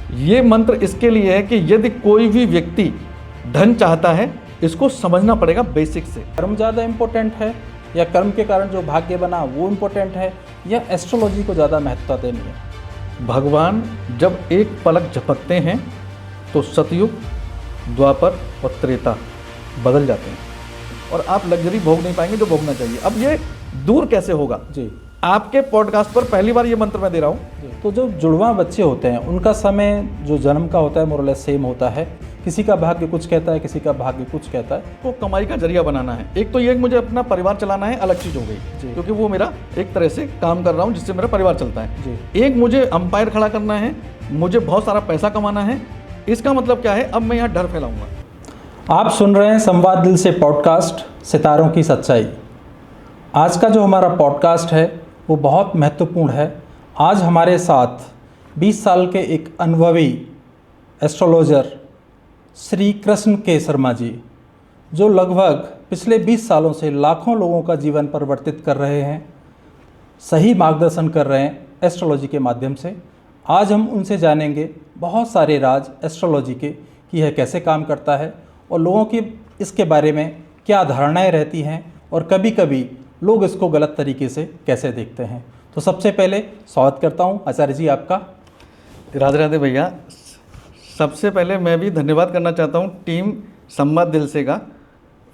ये मंत्र इसके लिए है कि यदि कोई भी व्यक्ति धन चाहता है, इसको समझना पड़ेगा बेसिक से। कर्म ज़्यादा इम्पोर्टेंट है या कर्म के कारण जो भाग्य बना वो इम्पोर्टेंट है या एस्ट्रोलॉजी को ज़्यादा महत्वता देनी है? भगवान जब एक पलक झपकते हैं तो सतयुग, द्वापर और त्रेता बदल जाते हैं और आप लग्जरी भोग नहीं पाएंगे जो भोगना चाहिए। अब ये दूर कैसे होगा जी, आपके पॉडकास्ट पर पहली बार ये मंत्र मैं दे रहा हूँ। तो जो जुड़वा बच्चे होते हैं उनका समय जो जन्म का होता है मोरलेस सेम होता है। किसी का भाग्य कुछ कहता है, किसी का भाग्य कुछ कहता है। को कमाई का जरिया बनाना है। एक तो ये मुझे अपना परिवार चलाना है, अलग चीज़ हो गई, क्योंकि वो मेरा एक तरह से काम कर रहा हूँ जिससे मेरा परिवार चलता है जी। एक मुझे अंपायर खड़ा करना है, मुझे बहुत सारा पैसा कमाना है। इसका मतलब क्या है, अब मैं यहाँ डर फैलाऊंगा। आप सुन रहे हैं संवाद दिल से पॉडकास्ट, सितारों की सच्चाई। आज का जो हमारा पॉडकास्ट है वो बहुत महत्वपूर्ण है। आज हमारे साथ 20 साल के एक अनुभवी एस्ट्रोलॉजर श्री कृष्ण के शर्मा जी, जो लगभग पिछले 20 सालों से लाखों लोगों का जीवन परिवर्तित कर रहे हैं, सही मार्गदर्शन कर रहे हैं एस्ट्रोलॉजी के माध्यम से। आज हम उनसे जानेंगे बहुत सारे राज एस्ट्रोलॉजी के कि यह कैसे काम करता है और लोगों की इसके बारे में क्या धारणाएं रहती हैं और कभी कभी लोग इसको गलत तरीके से कैसे देखते हैं। तो सबसे पहले स्वागत करता हूं आचार्य जी आपका। राधे राधे भैया। सबसे पहले मैं भी धन्यवाद करना चाहता हूँ टीम संवाद दिल से का।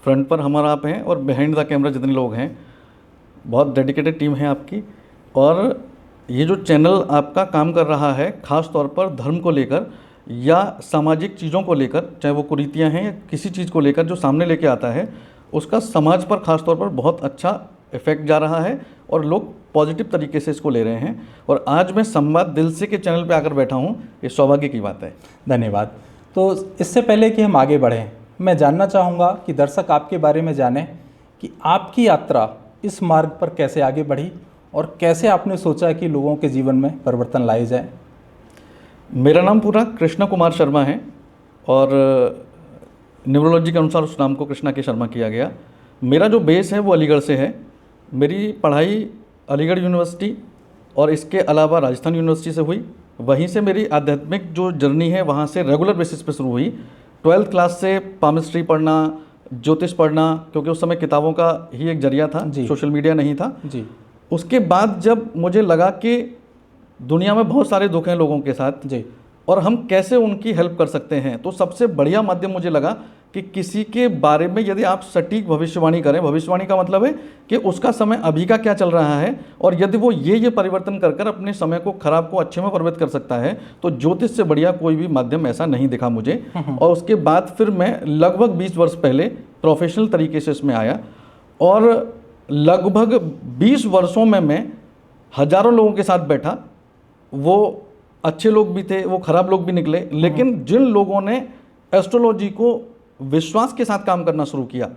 फ्रंट पर हमारा आप हैं और बिहाइंड द कैमरा जितने लोग हैं, बहुत डेडिकेटेड टीम है आपकी। और ये जो चैनल आपका काम कर रहा है, ख़ास तौर पर धर्म को लेकर या सामाजिक चीज़ों को लेकर, चाहे वो कुरीतियाँ हैं या किसी चीज़ को लेकर जो सामने लेके आता है, उसका समाज पर ख़ास तौर पर बहुत अच्छा इफेक्ट जा रहा है और लोग पॉजिटिव तरीके से इसको ले रहे हैं। और आज मैं संवाद दिल से के चैनल पे आकर बैठा हूँ, ये सौभाग्य की बात है। धन्यवाद। तो इससे पहले कि हम आगे बढ़ें, मैं जानना चाहूँगा कि दर्शक आपके बारे में जानें कि आपकी यात्रा इस मार्ग पर कैसे आगे बढ़ी और कैसे आपने सोचा कि लोगों के जीवन में परिवर्तन लाए जाए। मेरा नाम पूरा कृष्णा कुमार शर्मा है और न्यूरोलॉजी के अनुसार उस नाम को कृष्णा के शर्मा किया गया। मेरा जो बेस है वो अलीगढ़ से है। मेरी पढ़ाई अलीगढ़ यूनिवर्सिटी और इसके अलावा राजस्थान यूनिवर्सिटी से हुई। वहीं से मेरी आध्यात्मिक जो जर्नी है वहाँ से रेगुलर बेसिस पे शुरू हुई। 12th क्लास से पामिस्ट्री पढ़ना, ज्योतिष पढ़ना, क्योंकि उस समय किताबों का ही एक जरिया था, सोशल मीडिया नहीं था जी। उसके बाद जब मुझे लगा कि दुनिया में बहुत सारे दुख हैं लोगों के साथ जी, और हम कैसे उनकी हेल्प कर सकते हैं, तो सबसे बढ़िया माध्यम मुझे लगा कि किसी के बारे में यदि आप सटीक भविष्यवाणी करें। भविष्यवाणी का मतलब है कि उसका समय अभी का क्या चल रहा है और यदि वो ये परिवर्तन कर कर अपने समय को खराब को अच्छे में परिवर्तित कर सकता है, तो ज्योतिष से बढ़िया कोई भी माध्यम ऐसा नहीं दिखा मुझे। और उसके बाद फिर मैं लगभग 20 वर्ष पहले प्रोफेशनल तरीके से इसमें आया और लगभग 20 वर्षों में मैं हजारों लोगों के साथ बैठा। वो अच्छे लोग भी थे, वो खराब लोग भी निकले, लेकिन जिन लोगों ने एस्ट्रोलॉजी को विश्वास के साथ काम करना शुरू किया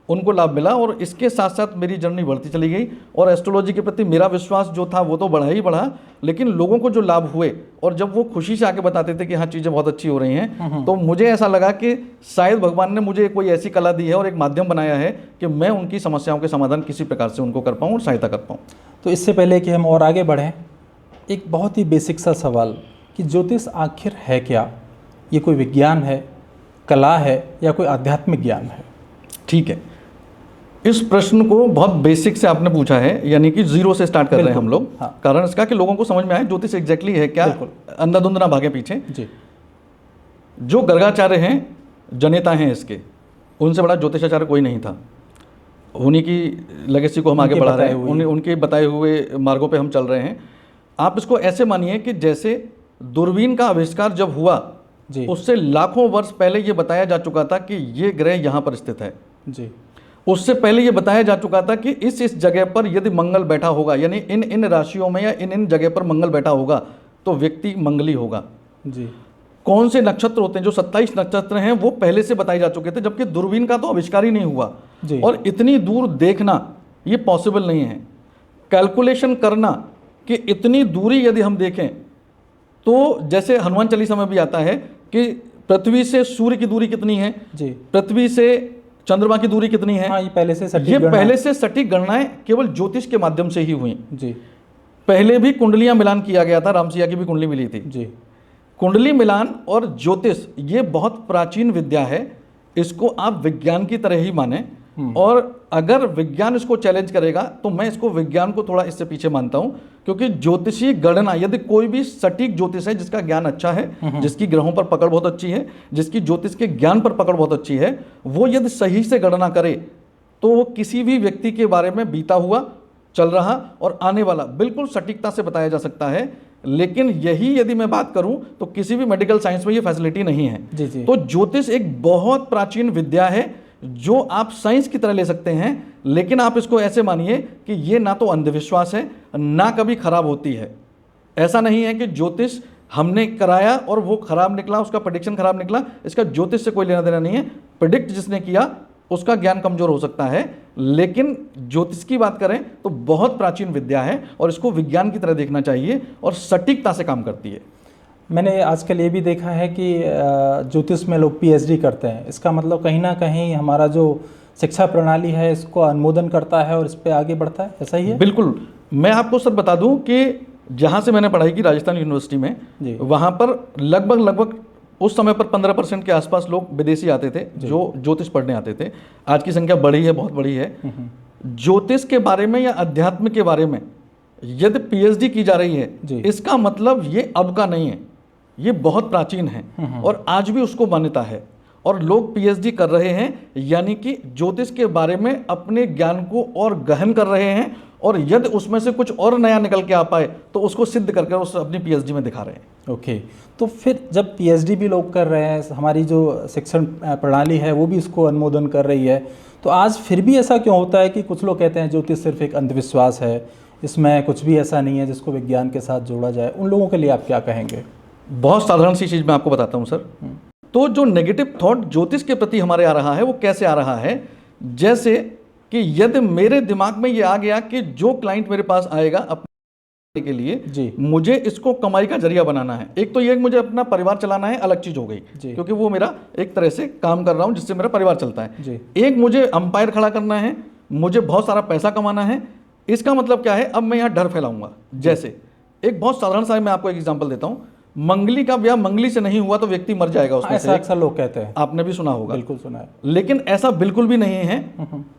उनको लाभ मिला। और इसके साथ साथ मेरी जर्नी बढ़ती चली गई और एस्ट्रोलॉजी के प्रति मेरा विश्वास जो था वो तो बढ़ा ही बढ़ा, लेकिन लोगों को जो लाभ हुए और जब वो खुशी से आके बताते थे कि हाँ चीज़ें बहुत अच्छी हो रही हैं, तो मुझे ऐसा लगा कि शायद भगवान ने मुझे कोई ऐसी कला दी है और एक माध्यम बनाया है कि मैं उनकी समस्याओं के समाधान किसी प्रकार से उनको कर पाऊँ और सहायता कर पाऊँ। तो इससे पहले कि हम और आगे बढ़ें, एक बहुत ही बेसिक सा सवाल कि ज्योतिष आखिर है क्या? ये कोई विज्ञान है, कला है या कोई आध्यात्मिक ज्ञान है? ठीक है, इस प्रश्न को बहुत बेसिक से आपने पूछा है, यानी कि जीरो से स्टार्ट कर रहे हैं हम लोग। हाँ। कारण इसका कि लोगों को समझ में आए ज्योतिष एग्जैक्टली है क्या, अंधाधुंध ना भागे पीछे। जी। जो गर्गाचार्य हैं, जनेता हैं इसके, उनसे बड़ा ज्योतिषाचार्य कोई नहीं था। उन्हीं की लेगेसी को हम आगे बढ़ा रहे हैं, उनके बताए हुए मार्गों पे हम चल रहे हैं। आप इसको ऐसे मानिए कि जैसे दूरबीन का आविष्कार जब हुआ उससे लाखों वर्ष पहले ये बताया जा चुका था कि ये ग्रह यहाँ पर स्थित है जी। उससे पहले ये बताया जा चुका था कि इस जगह पर यदि मंगल बैठा होगा, यानी इन राशियों में या इन जगह पर मंगल बैठा होगा तो व्यक्ति मंगली होगा जी। कौन से नक्षत्र होते हैं, जो 27 नक्षत्र हैं वो पहले से बताए जा चुके थे, जबकि दूरबीन का तो आविष्कार ही नहीं हुआ जी। और इतनी दूर देखना ये पॉसिबल नहीं है। कैलकुलेशन करना कि इतनी दूरी यदि हम देखें तो जैसे हनुमान चालीसा में भी आता है कि पृथ्वी से सूर्य की दूरी कितनी है जी, पृथ्वी से चंद्रमा की दूरी कितनी है। हाँ, ये पहले से सटीक गणनाएं केवल ज्योतिष के माध्यम से ही हुई जी। पहले भी कुंडलियां मिलान किया गया था, रामसिया की भी कुंडली मिली थी जी। कुंडली मिलान और ज्योतिष ये बहुत प्राचीन विद्या है, इसको आप विज्ञान की तरह ही माने। और अगर विज्ञान इसको चैलेंज करेगा तो मैं इसको विज्ञान को थोड़ा इससे पीछे मानता हूं, क्योंकि ज्योतिषी गणना, यदि कोई भी सटीक ज्योतिष है जिसका ज्ञान अच्छा है, जिसकी ग्रहों पर पकड़ बहुत अच्छी है, जिसकी ज्योतिष के ज्ञान पर पकड़ बहुत अच्छी है, वो यदि सही से गणना करे तो वो किसी भी व्यक्ति के बारे में बीता हुआ, चल रहा और आने वाला बिल्कुल सटीकता से बताया जा सकता है। लेकिन यही यदि मैं बात करूं तो किसी भी मेडिकल साइंस में ये फैसिलिटी नहीं है। जी। तो ज्योतिष एक बहुत प्राचीन विद्या है जो आप साइंस की तरह ले सकते हैं, लेकिन आप इसको ऐसे मानिए कि ये ना तो अंधविश्वास है, ना कभी खराब होती है। ऐसा नहीं है कि ज्योतिष हमने कराया और वो खराब निकला, उसका प्रेडिक्शन खराब निकला, इसका ज्योतिष से कोई लेना देना नहीं है। प्रेडिक्ट जिसने किया उसका ज्ञान कमजोर हो सकता है, लेकिन ज्योतिष की बात करें तो बहुत प्राचीन विद्या है और इसको विज्ञान की तरह देखना चाहिए और सटीकता से काम करती है। मैंने आजकल ये भी देखा है कि ज्योतिष में लोग पीएचडी करते हैं। इसका मतलब कहीं ना कहीं हमारा जो शिक्षा प्रणाली है इसको अनुमोदन करता है और इस पर आगे बढ़ता है, ऐसा ही है? बिल्कुल। मैं आपको सर बता दूं कि जहाँ से मैंने पढ़ाई की राजस्थान यूनिवर्सिटी में, वहाँ पर लगभग उस समय पर 15% के आसपास लोग विदेशी आते थे जो ज्योतिष पढ़ने आते थे। आज की संख्या बढ़ी है, बहुत बढ़ी है। ज्योतिष के बारे में या अध्यात्म के बारे में यदि पीएचडी की जा रही है, इसका मतलब ये अब का नहीं है, ये बहुत प्राचीन है और आज भी उसको मान्यता है और लोग पीएचडी कर रहे हैं, यानी कि ज्योतिष के बारे में अपने ज्ञान को और गहन कर रहे हैं और यदि उसमें से कुछ और नया निकल के आ पाए तो उसको सिद्ध करके उस अपनी पीएचडी में दिखा रहे हैं। ओके, तो फिर जब पीएचडी भी लोग कर रहे हैं, हमारी जो शिक्षण प्रणाली है वो भी इसको अनुमोदन कर रही है, तो आज फिर भी ऐसा क्यों होता है कि कुछ लोग कहते हैं ज्योतिष सिर्फ एक अंधविश्वास है, इसमें कुछ भी ऐसा नहीं है जिसको विज्ञान के साथ जोड़ा जाए? उन लोगों के लिए आप क्या कहेंगे? बहुत साधारण सी चीज़ मैं आपको बताता हूँ सर। तो जो नेगेटिव थॉट ज्योतिष के प्रति हमारे आ रहा है वो कैसे आ रहा है? जैसे कि यदि मेरे दिमाग में ये आ गया कि जो क्लाइंट मेरे पास आएगा अपने के लिए मुझे इसको कमाई का जरिया बनाना है। एक तो ये मुझे अपना परिवार चलाना है, अलग चीज हो गई, क्योंकि वो मेरा एक तरह से काम कर रहा हूं जिससे मेरा परिवार चलता है। एक मुझे अंपायर खड़ा करना है, मुझे बहुत सारा पैसा कमाना है। इसका मतलब क्या है? अब मैं यहाँ डर फैलाऊंगा। जैसे एक बहुत साधारण सा मैं आपको एक एग्जाम्पल देता हूँ। मंगली का ब्याह मंगली से नहीं हुआ तो व्यक्ति मर जाएगा उसमें से। अक्सर लोग कहते हैं, आपने भी सुना होगा। बिल्कुल सुना है। लेकिन ऐसा बिल्कुल भी नहीं है।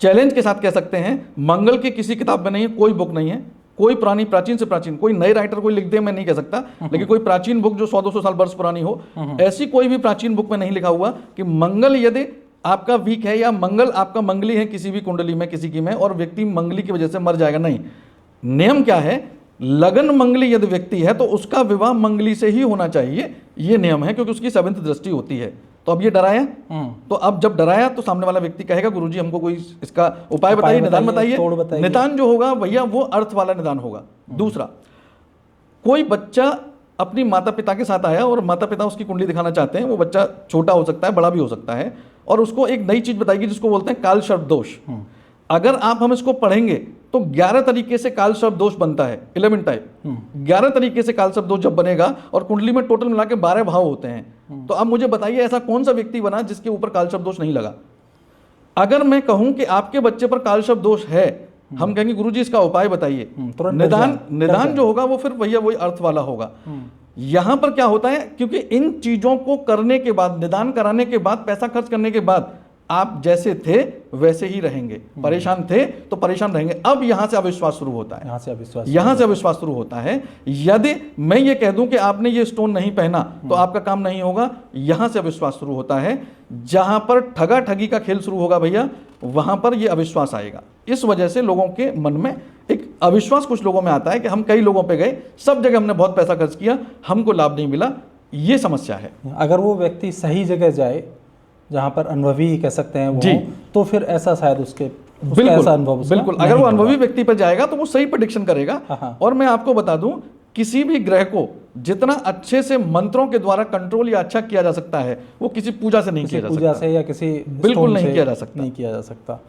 चैलेंज के साथ कह सकते हैं, मंगल की किसी किताब में नहीं है, कोई बुक नहीं है, कोई पुरानी, प्राचीन से प्राचीन, कोई नए राइटर कोई लिख दे मैं नहीं कह सकता, लेकिन कोई प्राचीन बुक जो 100-200 साल वर्ष पुरानी हो, ऐसी कोई भी प्राचीन बुक में नहीं लिखा हुआ कि मंगल यदि आपका वीक है या मंगल आपका मंगली है किसी भी कुंडली में किसी की में और व्यक्ति मंगली की वजह से मर जाएगा। नहीं, नियम क्या है? लगन मंगली यदि व्यक्ति है तो उसका विवाह मंगली से ही होना चाहिए, ये नियम है, क्योंकि उसकी 7th दृष्टि होती है। तो अब ये डराया, तो अब जब डराया तो सामने वाला व्यक्ति कहेगा गुरुजी हमको कोई इसका उपाय बताइए, निदान बताइए। निदान जो होगा भैया वो अर्थ वाला निदान होगा। दूसरा, कोई बच्चा अपनी माता पिता के साथ आया और माता पिता उसकी कुंडली दिखाना चाहते हैं, वो बच्चा छोटा हो सकता है, बड़ा भी हो सकता है, और उसको एक नई चीज बताएगी जिसको बोलते हैं काल सर्प दोष। अगर आप हम इसको पढ़ेंगे तो 11 तरीके से काल सर्प दोष बनता है, 11 टाइप। 11 तरीके से काल सर्प दोष जब बनेगा और कुंडली में टोटल मिला के 12 भाव होते हैं, तो अब मुझे बताइए ऐसा कौन सा व्यक्ति बना जिसके ऊपर काल सर्प दोष नहीं लगा? अगर मैं कहूं कि आपके बच्चे पर काल सर्प दोष है, हम कहेंगे गुरुजी इसका उपाय बताइए। निदान जो होगा वो फिर भैया वही अर्थ वाला होगा। यहां पर क्या होता है, क्योंकि इन चीजों को करने के बाद, निदान कराने के बाद, पैसा खर्च करने के बाद आप जैसे थे वैसे ही रहेंगे। परेशान थे तो परेशान रहेंगे। अब यहां से अविश्वास शुरू होता है, यहां से अविश्वास शुरू होता है। यदि मैं ये कह दूं कि आपने ये स्टोन नहीं पहना तो आपका काम नहीं होगा, यहां से अविश्वास शुरू होता है। जहां पर ठगा ठगी का खेल शुरू होगा भैया, वहां पर ये अविश्वास आएगा। इस वजह से लोगों के मन में एक अविश्वास कुछ लोगों में आता है कि हम कई लोगों पे गए, सब जगह हमने बहुत पैसा खर्च किया, हमको लाभ नहीं मिला। ये समस्या है। अगर वो व्यक्ति सही जगह जाए जहाँ पर अनुभवी कह सकते हैं वो, तो फिर ऐसा शायद उसके ऐसा अनुभव बिल्कुल, अगर वो अनुभवी व्यक्ति पर जाएगा तो वो सही प्रेडिक्शन करेगा। और मैं आपको बता दूं, किसी भी ग्रह को जितना अच्छे से मंत्रों के द्वारा कंट्रोल या अच्छा किया जा सकता है, वो किसी पूजा से नहीं किया जा सकता, पूजा से या किसी बिल्कुल नहीं किया जा सकता।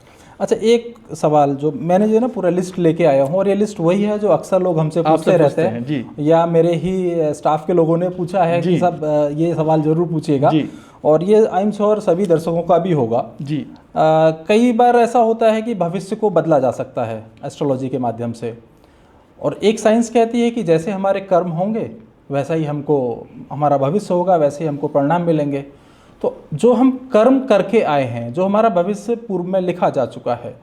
अच्छा, एक सवाल जो मैंने जो ना पूरा लिस्ट लेके आया हूँ, और ये लिस्ट वही है जो अक्सर लोग हमसे पूछते रहते हैं या मेरे ही स्टाफ के लोगों ने पूछा है कि सब ये सवाल जरूर पूछिएगा, और ये आई एम श्योर सभी दर्शकों का भी होगा जी। कई बार ऐसा होता है कि भविष्य को बदला जा सकता है एस्ट्रोलॉजी के माध्यम से, और एक साइंस कहती है कि जैसे हमारे कर्म होंगे वैसा ही हमको हमारा भविष्य होगा, वैसे ही हमको परिणाम मिलेंगे। तो जो हम कर्म करके आए हैं, जो हमारा भविष्य पूर्व में लिखा जा चुका है,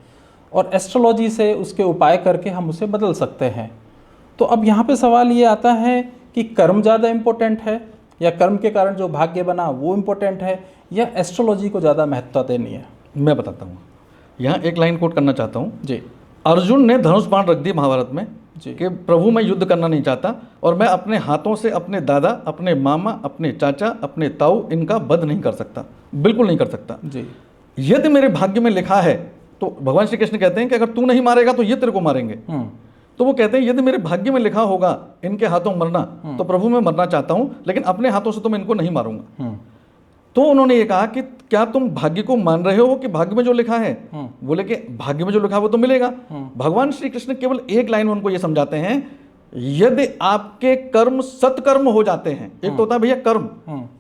और एस्ट्रोलॉजी से उसके उपाय करके हम उसे बदल सकते हैं। तो अब यहाँ पे सवाल ये आता है कि कर्म ज़्यादा इम्पोर्टेंट है, या कर्म के कारण जो भाग्य बना वो इम्पोर्टेंट है, या एस्ट्रोलॉजी को ज़्यादा महत्वता देनी है? मैं बताता हूँ, यहाँ एक लाइन कोट करना चाहता हूँ जी अर्जुन ने धनुष बाण रख दी महाभारत में जी। कि प्रभु मैं युद्ध करना नहीं चाहता और मैं अपने हाथों से अपने दादा, अपने मामा, अपने चाचा, अपने ताऊ इनका वध नहीं कर सकता, बिल्कुल नहीं कर सकता। जी यदि मेरे भाग्य में लिखा है तो भगवान श्री कृष्ण कहते हैं कि अगर तू नहीं मारेगा तो ये तेरे को मारेंगे। तो वो कहते हैं यदि मेरे भाग्य में लिखा होगा इनके हाथों मरना तो प्रभु मैं मरना चाहता हूं, लेकिन अपने हाथों से तो मैं इनको नहीं मारूंगा। तो उन्होंने ये कहा कि क्या तुम भाग्य को मान रहे हो कि भाग्य में जो लिखा है? बोले कि भाग्य में जो लिखा है वो तो मिलेगा। भगवान श्री कृष्ण केवल एक लाइन में उनको ये समझाते हैं, यदि आपके कर्म सत्कर्म हो जाते हैं, एक तो होता है भैया कर्म,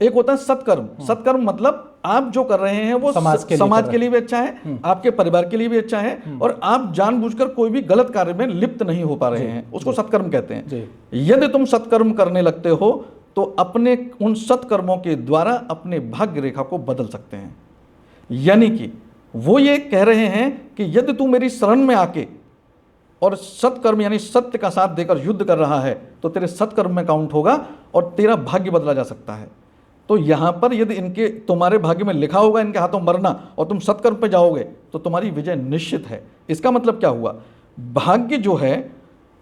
एक होता है सत्कर्म। सत्कर्म मतलब आप जो कर रहे हैं वो समाज के लिए भी अच्छा है, आपके परिवार के लिए भी अच्छा है, और आप जानबूझकर कोई भी गलत कार्य में लिप्त नहीं हो पा रहे हैं, उसको सत्कर्म कहते हैं। यदि तुम सत्कर्म करने लगते हो तो अपने उन सत्कर्मों के द्वारा अपने भाग्य रेखा को बदल सकते हैं। यानी कि वो ये कह रहे हैं कि यदि तू मेरी शरण में आके और सत्कर्म यानी सत्य का साथ देकर युद्ध कर रहा है तो तेरे सत्कर्म में काउंट होगा और तेरा भाग्य बदला जा सकता है। तो यहाँ पर यदि इनके तुम्हारे भाग्य में लिखा होगा इनके हाथों मरना और तुम सत्कर्म पे जाओगे तो तुम्हारी विजय निश्चित है। इसका मतलब क्या हुआ? भाग्य जो है,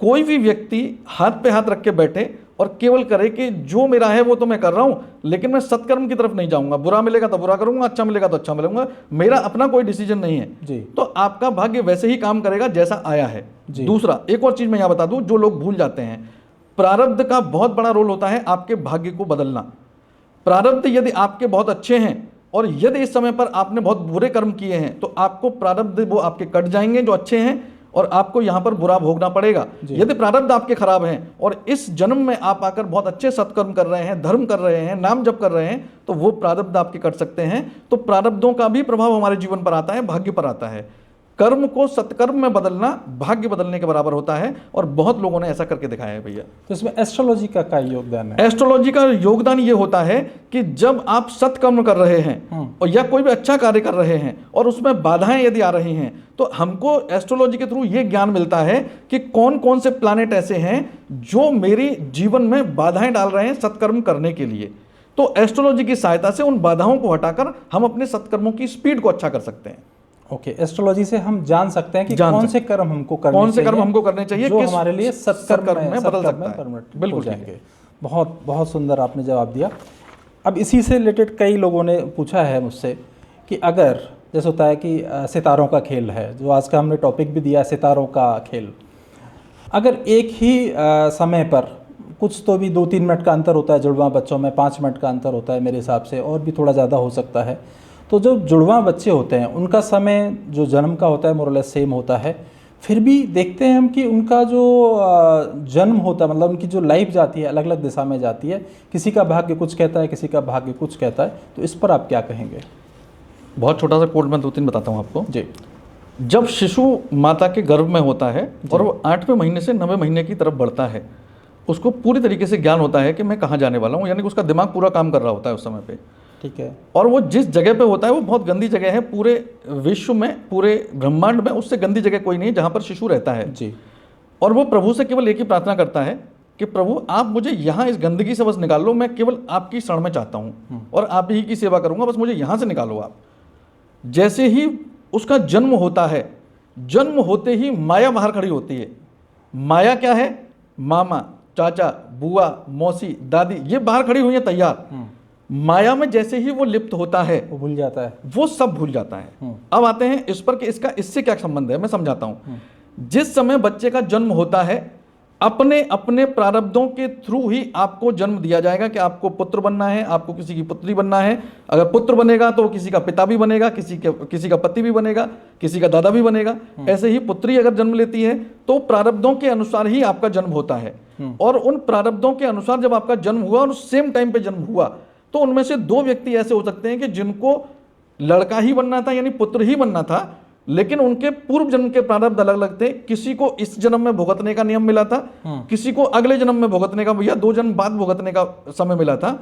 कोई भी व्यक्ति हाथ पे हाथ रख के बैठे और केवल करे कि जो मेरा है वो तो मैं कर रहा हूं, लेकिन मैं सत्कर्म की तरफ नहीं जाऊंगा, बुरा मिलेगा तो बुरा करूंगा, अच्छा मिलेगा तो अच्छा मिलेगा, मेरा अपना कोई डिसीजन नहीं है जी। तो आपका भाग्य वैसे ही काम करेगा जैसा आया है। दूसरा एक और चीज मैं यहां बता दूं जो लोग भूल जाते हैं, प्रारब्ध का बहुत बड़ा रोल होता है आपके भाग्य को बदलना। प्रारब्ध यदि आपके बहुत अच्छे हैं और यदि इस समय पर आपने बहुत बुरे कर्म किए हैं तो आपको प्रारब्ध वो आपके कट जाएंगे जो अच्छे हैं और आपको यहाँ पर बुरा भोगना पड़ेगा। यदि प्रारब्ध आपके खराब हैं और इस जन्म में आप आकर बहुत अच्छे सत्कर्म कर रहे हैं, धर्म कर रहे हैं, नाम जप कर रहे हैं, तो वो प्रारब्ध आपके कट सकते हैं। तो प्रारब्धों का भी प्रभाव हमारे जीवन पर आता है, भाग्य पर आता है। कर्म को सत्कर्म में बदलना भाग्य बदलने के बराबर होता है और बहुत लोगों ने ऐसा करके दिखाया है भैया। तो इसमें एस्ट्रोलॉजी का क्या योगदान है? एस्ट्रोलॉजी का योगदान ये होता है कि जब आप सत्कर्म कर रहे हैं और या कोई भी अच्छा कार्य कर रहे हैं और उसमें बाधाएं यदि आ रही हैं तो हमको एस्ट्रोलॉजी के थ्रू ये ज्ञान मिलता है कि कौन कौन से प्लैनेट ऐसे हैं जो मेरी जीवन में बाधाएं डाल रहे हैं सत्कर्म करने के लिए। तो एस्ट्रोलॉजी की सहायता से उन बाधाओं को हटाकर हम अपने सत्कर्मों की स्पीड को अच्छा कर सकते हैं। ओके, एस्ट्रोलॉजी से हम जान सकते हैं कि कौन से कर्म हमको करने चाहिए जो हमारे लिए सत्कर्म में बदल सकता है, बिल्कुल जाएंगे। बहुत बहुत सुंदर आपने जवाब दिया। अब इसी से रिलेटेड कई लोगों ने पूछा है मुझसे कि अगर जैसे होता है कि सितारों का खेल है, जो आज का हमने टॉपिक भी दिया सितारों का खेल, अगर एक ही समय पर कुछ तो भी 2-3 मिनट का अंतर होता है, जुड़वा बच्चों में 5 मिनट का अंतर होता है मेरे हिसाब से, और भी थोड़ा ज़्यादा हो सकता है। तो जो जुड़वा बच्चे होते हैं उनका समय जो जन्म का होता है मोरलेस सेम होता है, फिर भी देखते हैं हम कि उनका जो जन्म होता है मतलब उनकी जो लाइफ जाती है अलग अलग दिशा में जाती है। किसी का भाग्य कुछ कहता है, किसी का भाग्य कुछ कहता है। तो इस पर आप क्या कहेंगे? बहुत छोटा सा कोड मैं 2-3 बताता हूँ आपको जी। जब शिशु माता के गर्भ में होता है और वो 8वें महीने से 9वें महीने की तरफ बढ़ता है, उसको पूरी तरीके से ज्ञान होता है कि मैं कहाँ जाने वाला हूँ, यानी कि उसका दिमाग पूरा काम कर रहा होता है उस समय पे। ठीक है। और वो जिस जगह पे होता है वो बहुत गंदी जगह है, पूरे विश्व में, पूरे ब्रह्मांड में उससे गंदी जगह कोई नहीं है जहाँ पर शिशु रहता है जी। और वो प्रभु से केवल एक ही प्रार्थना करता है कि प्रभु आप मुझे यहाँ इस गंदगी से बस निकाल लो, मैं केवल आपकी शरण में चाहता हूँ और आप ही की सेवा करूँगा, बस मुझे यहाँ से निकालो आप। जैसे ही उसका जन्म होता है, जन्म होते ही माया बाहर खड़ी होती है। माया क्या है? मामा, चाचा, बुआ, मौसी, दादी, ये बाहर खड़ी हुई है तैयार। माया में जैसे ही वो लिप्त होता है वो भूल जाता है, वो सब भूल जाता है। अब आते हैं इस पर कि इसका इससे क्या संबंध है, मैं समझाता हूं। जिस समय बच्चे का जन्म होता है अपने अपने प्रारब्धों के थ्रू ही आपको जन्म दिया जाएगा कि आपको पुत्र बनना है, आपको किसी की पुत्री बनना है। अगर पुत्र बनेगा तो किसी का पिता भी बनेगा, किसी का पति भी बनेगा, किसी का दादा भी बनेगा। ऐसे ही पुत्री अगर जन्म लेती है तो प्रारब्धों के अनुसार ही आपका जन्म होता है। और उन प्रारब्धों के अनुसार जब आपका जन्म हुआ और सेम टाइम पे जन्म हुआ तो उनमें से 2 व्यक्ति ऐसे हो सकते हैं कि जिनको लड़का ही बनना था यानी पुत्र ही बनना था, लेकिन उनके पूर्व जन्म के प्रारब्ध अलग अलग थे। किसी को इस जन्म में भुगतने का नियम मिला था, किसी को अगले जन्म में भुगतने का, भैया 2 जन्म बाद भुगतने का समय मिला था।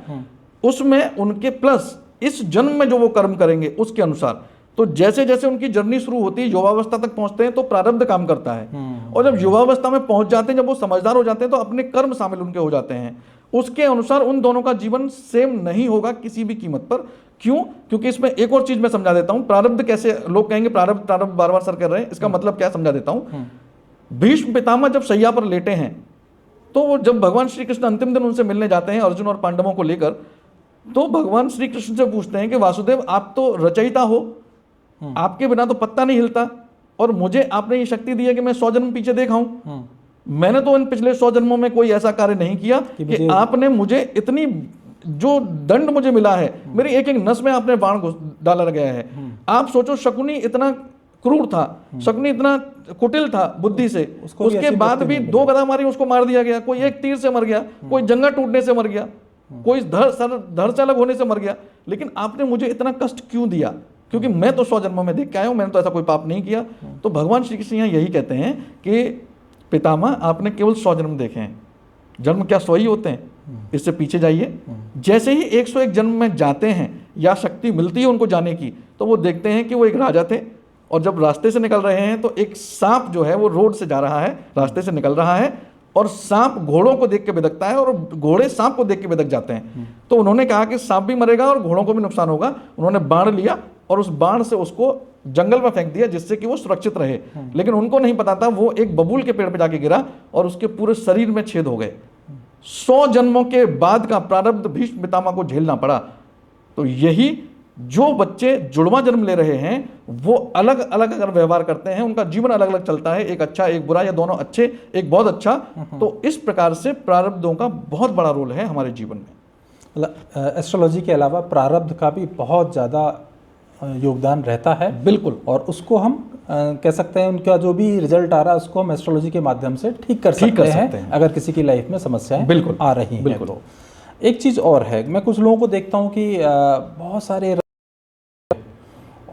उसमें उनके प्लस इस जन्म में जो वो कर्म करेंगे उसके अनुसार, तो जैसे जैसे उनकी जर्नी शुरू होती है, युवावस्था तक पहुंचते हैं तो प्रारब्ध काम करता है। और जब युवावस्था में पहुंच जाते हैं, जब वो समझदार हो जाते हैं, तो अपने कर्म शामिल उनके हो जाते हैं। उसके अनुसार उन दोनों का जीवन सेम नहीं होगा किसी भी कीमत पर। क्यों? क्योंकि इसमें एक और चीज मैं समझा देता हूं। प्रारब्ध कैसे, लोग कहेंगे प्रारब्ध प्रारब्ध बार बार सर कर रहे हैं, इसका मतलब क्या समझा देता हूं। भीष्म पितामह जब शैया पर लेटे हैं, तो वो जब भगवान श्री कृष्ण अंतिम दिन उनसे मिलने जाते हैं अर्जुन और पांडवों को लेकर, तो भगवान श्री कृष्ण से पूछते हैं कि वासुदेव, आप तो रचयिता हो, आपके बिना तो पत्ता नहीं हिलता, और मुझे आपने ये शक्ति दी है कि मैं 100 जन्म पीछे देखाऊं। मैंने तो इन पिछले 100 जन्मों में कोई ऐसा कार्य नहीं किया कि आपने मुझे इतनी, जो दंड मुझे मिला है, मेरी एक एक नस में आपने बाण डाला गया है। आप सोचो, शकुनी इतना क्रूर था, शकुनी इतना कुटिल था बुद्धि से, उसके बाद भी 2 गदा मारी उसको मार दिया गया, कोई एक तीर से मर गया, कोई जंगा टूटने से मर गया, कोई धड़ से अलग होने से मर गया। लेकिन आपने मुझे इतना कष्ट क्यों दिया? क्योंकि मैं तो 100 जन्मों में देख के आया हूं, मैंने तो ऐसा कोई पाप नहीं किया। तो भगवान श्री कृष्ण यहाँ यही कहते हैं कि पितामह, आपने केवल 100 जन्म देखे हैं। जन्म क्या 100 ही होते हैं? इससे पीछे जाइए। जैसे ही 101 जन्म में जाते हैं या शक्ति मिलती है उनको जाने की, तो वो देखते हैं कि वो एक राजा थे, और जब रास्ते से निकल रहे हैं तो एक सांप जो है वो रोड से जा रहा है, रास्ते से निकल रहा है, और सांप घोड़ों को देख के बिदकता है और घोड़े सांप को देख के बिदक जाते हैं। तो उन्होंने कहा कि सांप भी मरेगा और घोड़ों को भी नुकसान होगा। उन्होंने बाण लिया और उस बाण से उसको जंगल में फेंक दिया, जिससे कि वो सुरक्षित रहे। लेकिन उनको नहीं पता था, वो एक बबूल के पेड़ पे जाके गिरा और उसके पूरे शरीर में छेद हो गए। 100 जन्मों के बाद का प्रारब्ध भीष्म पितामह को झेलना पड़ा। तो यही जो बच्चे जुड़वा जन्म ले रहे हैं, वो अलग अलग अगर व्यवहार करते हैं, उनका जीवन अलग अलग चलता है, एक अच्छा एक बुरा, या दोनों अच्छे एक बहुत अच्छा। तो इस प्रकार से प्रारब्धों का बहुत बड़ा रोल है हमारे जीवन में। एस्ट्रोलॉजी के अलावा प्रारब्ध का भी बहुत ज़्यादा योगदान रहता है। बिल्कुल। और उसको हम कह सकते हैं, उनका जो भी रिजल्ट आ रहा है उसको हम एस्ट्रोलॉजी के माध्यम से ठीक कर सकते हैं अगर किसी की लाइफ में समस्याएं बिल्कुल आ रही हैं। बिल्कुल। तो एक चीज़ और है, मैं कुछ लोगों को देखता हूं कि बहुत सारे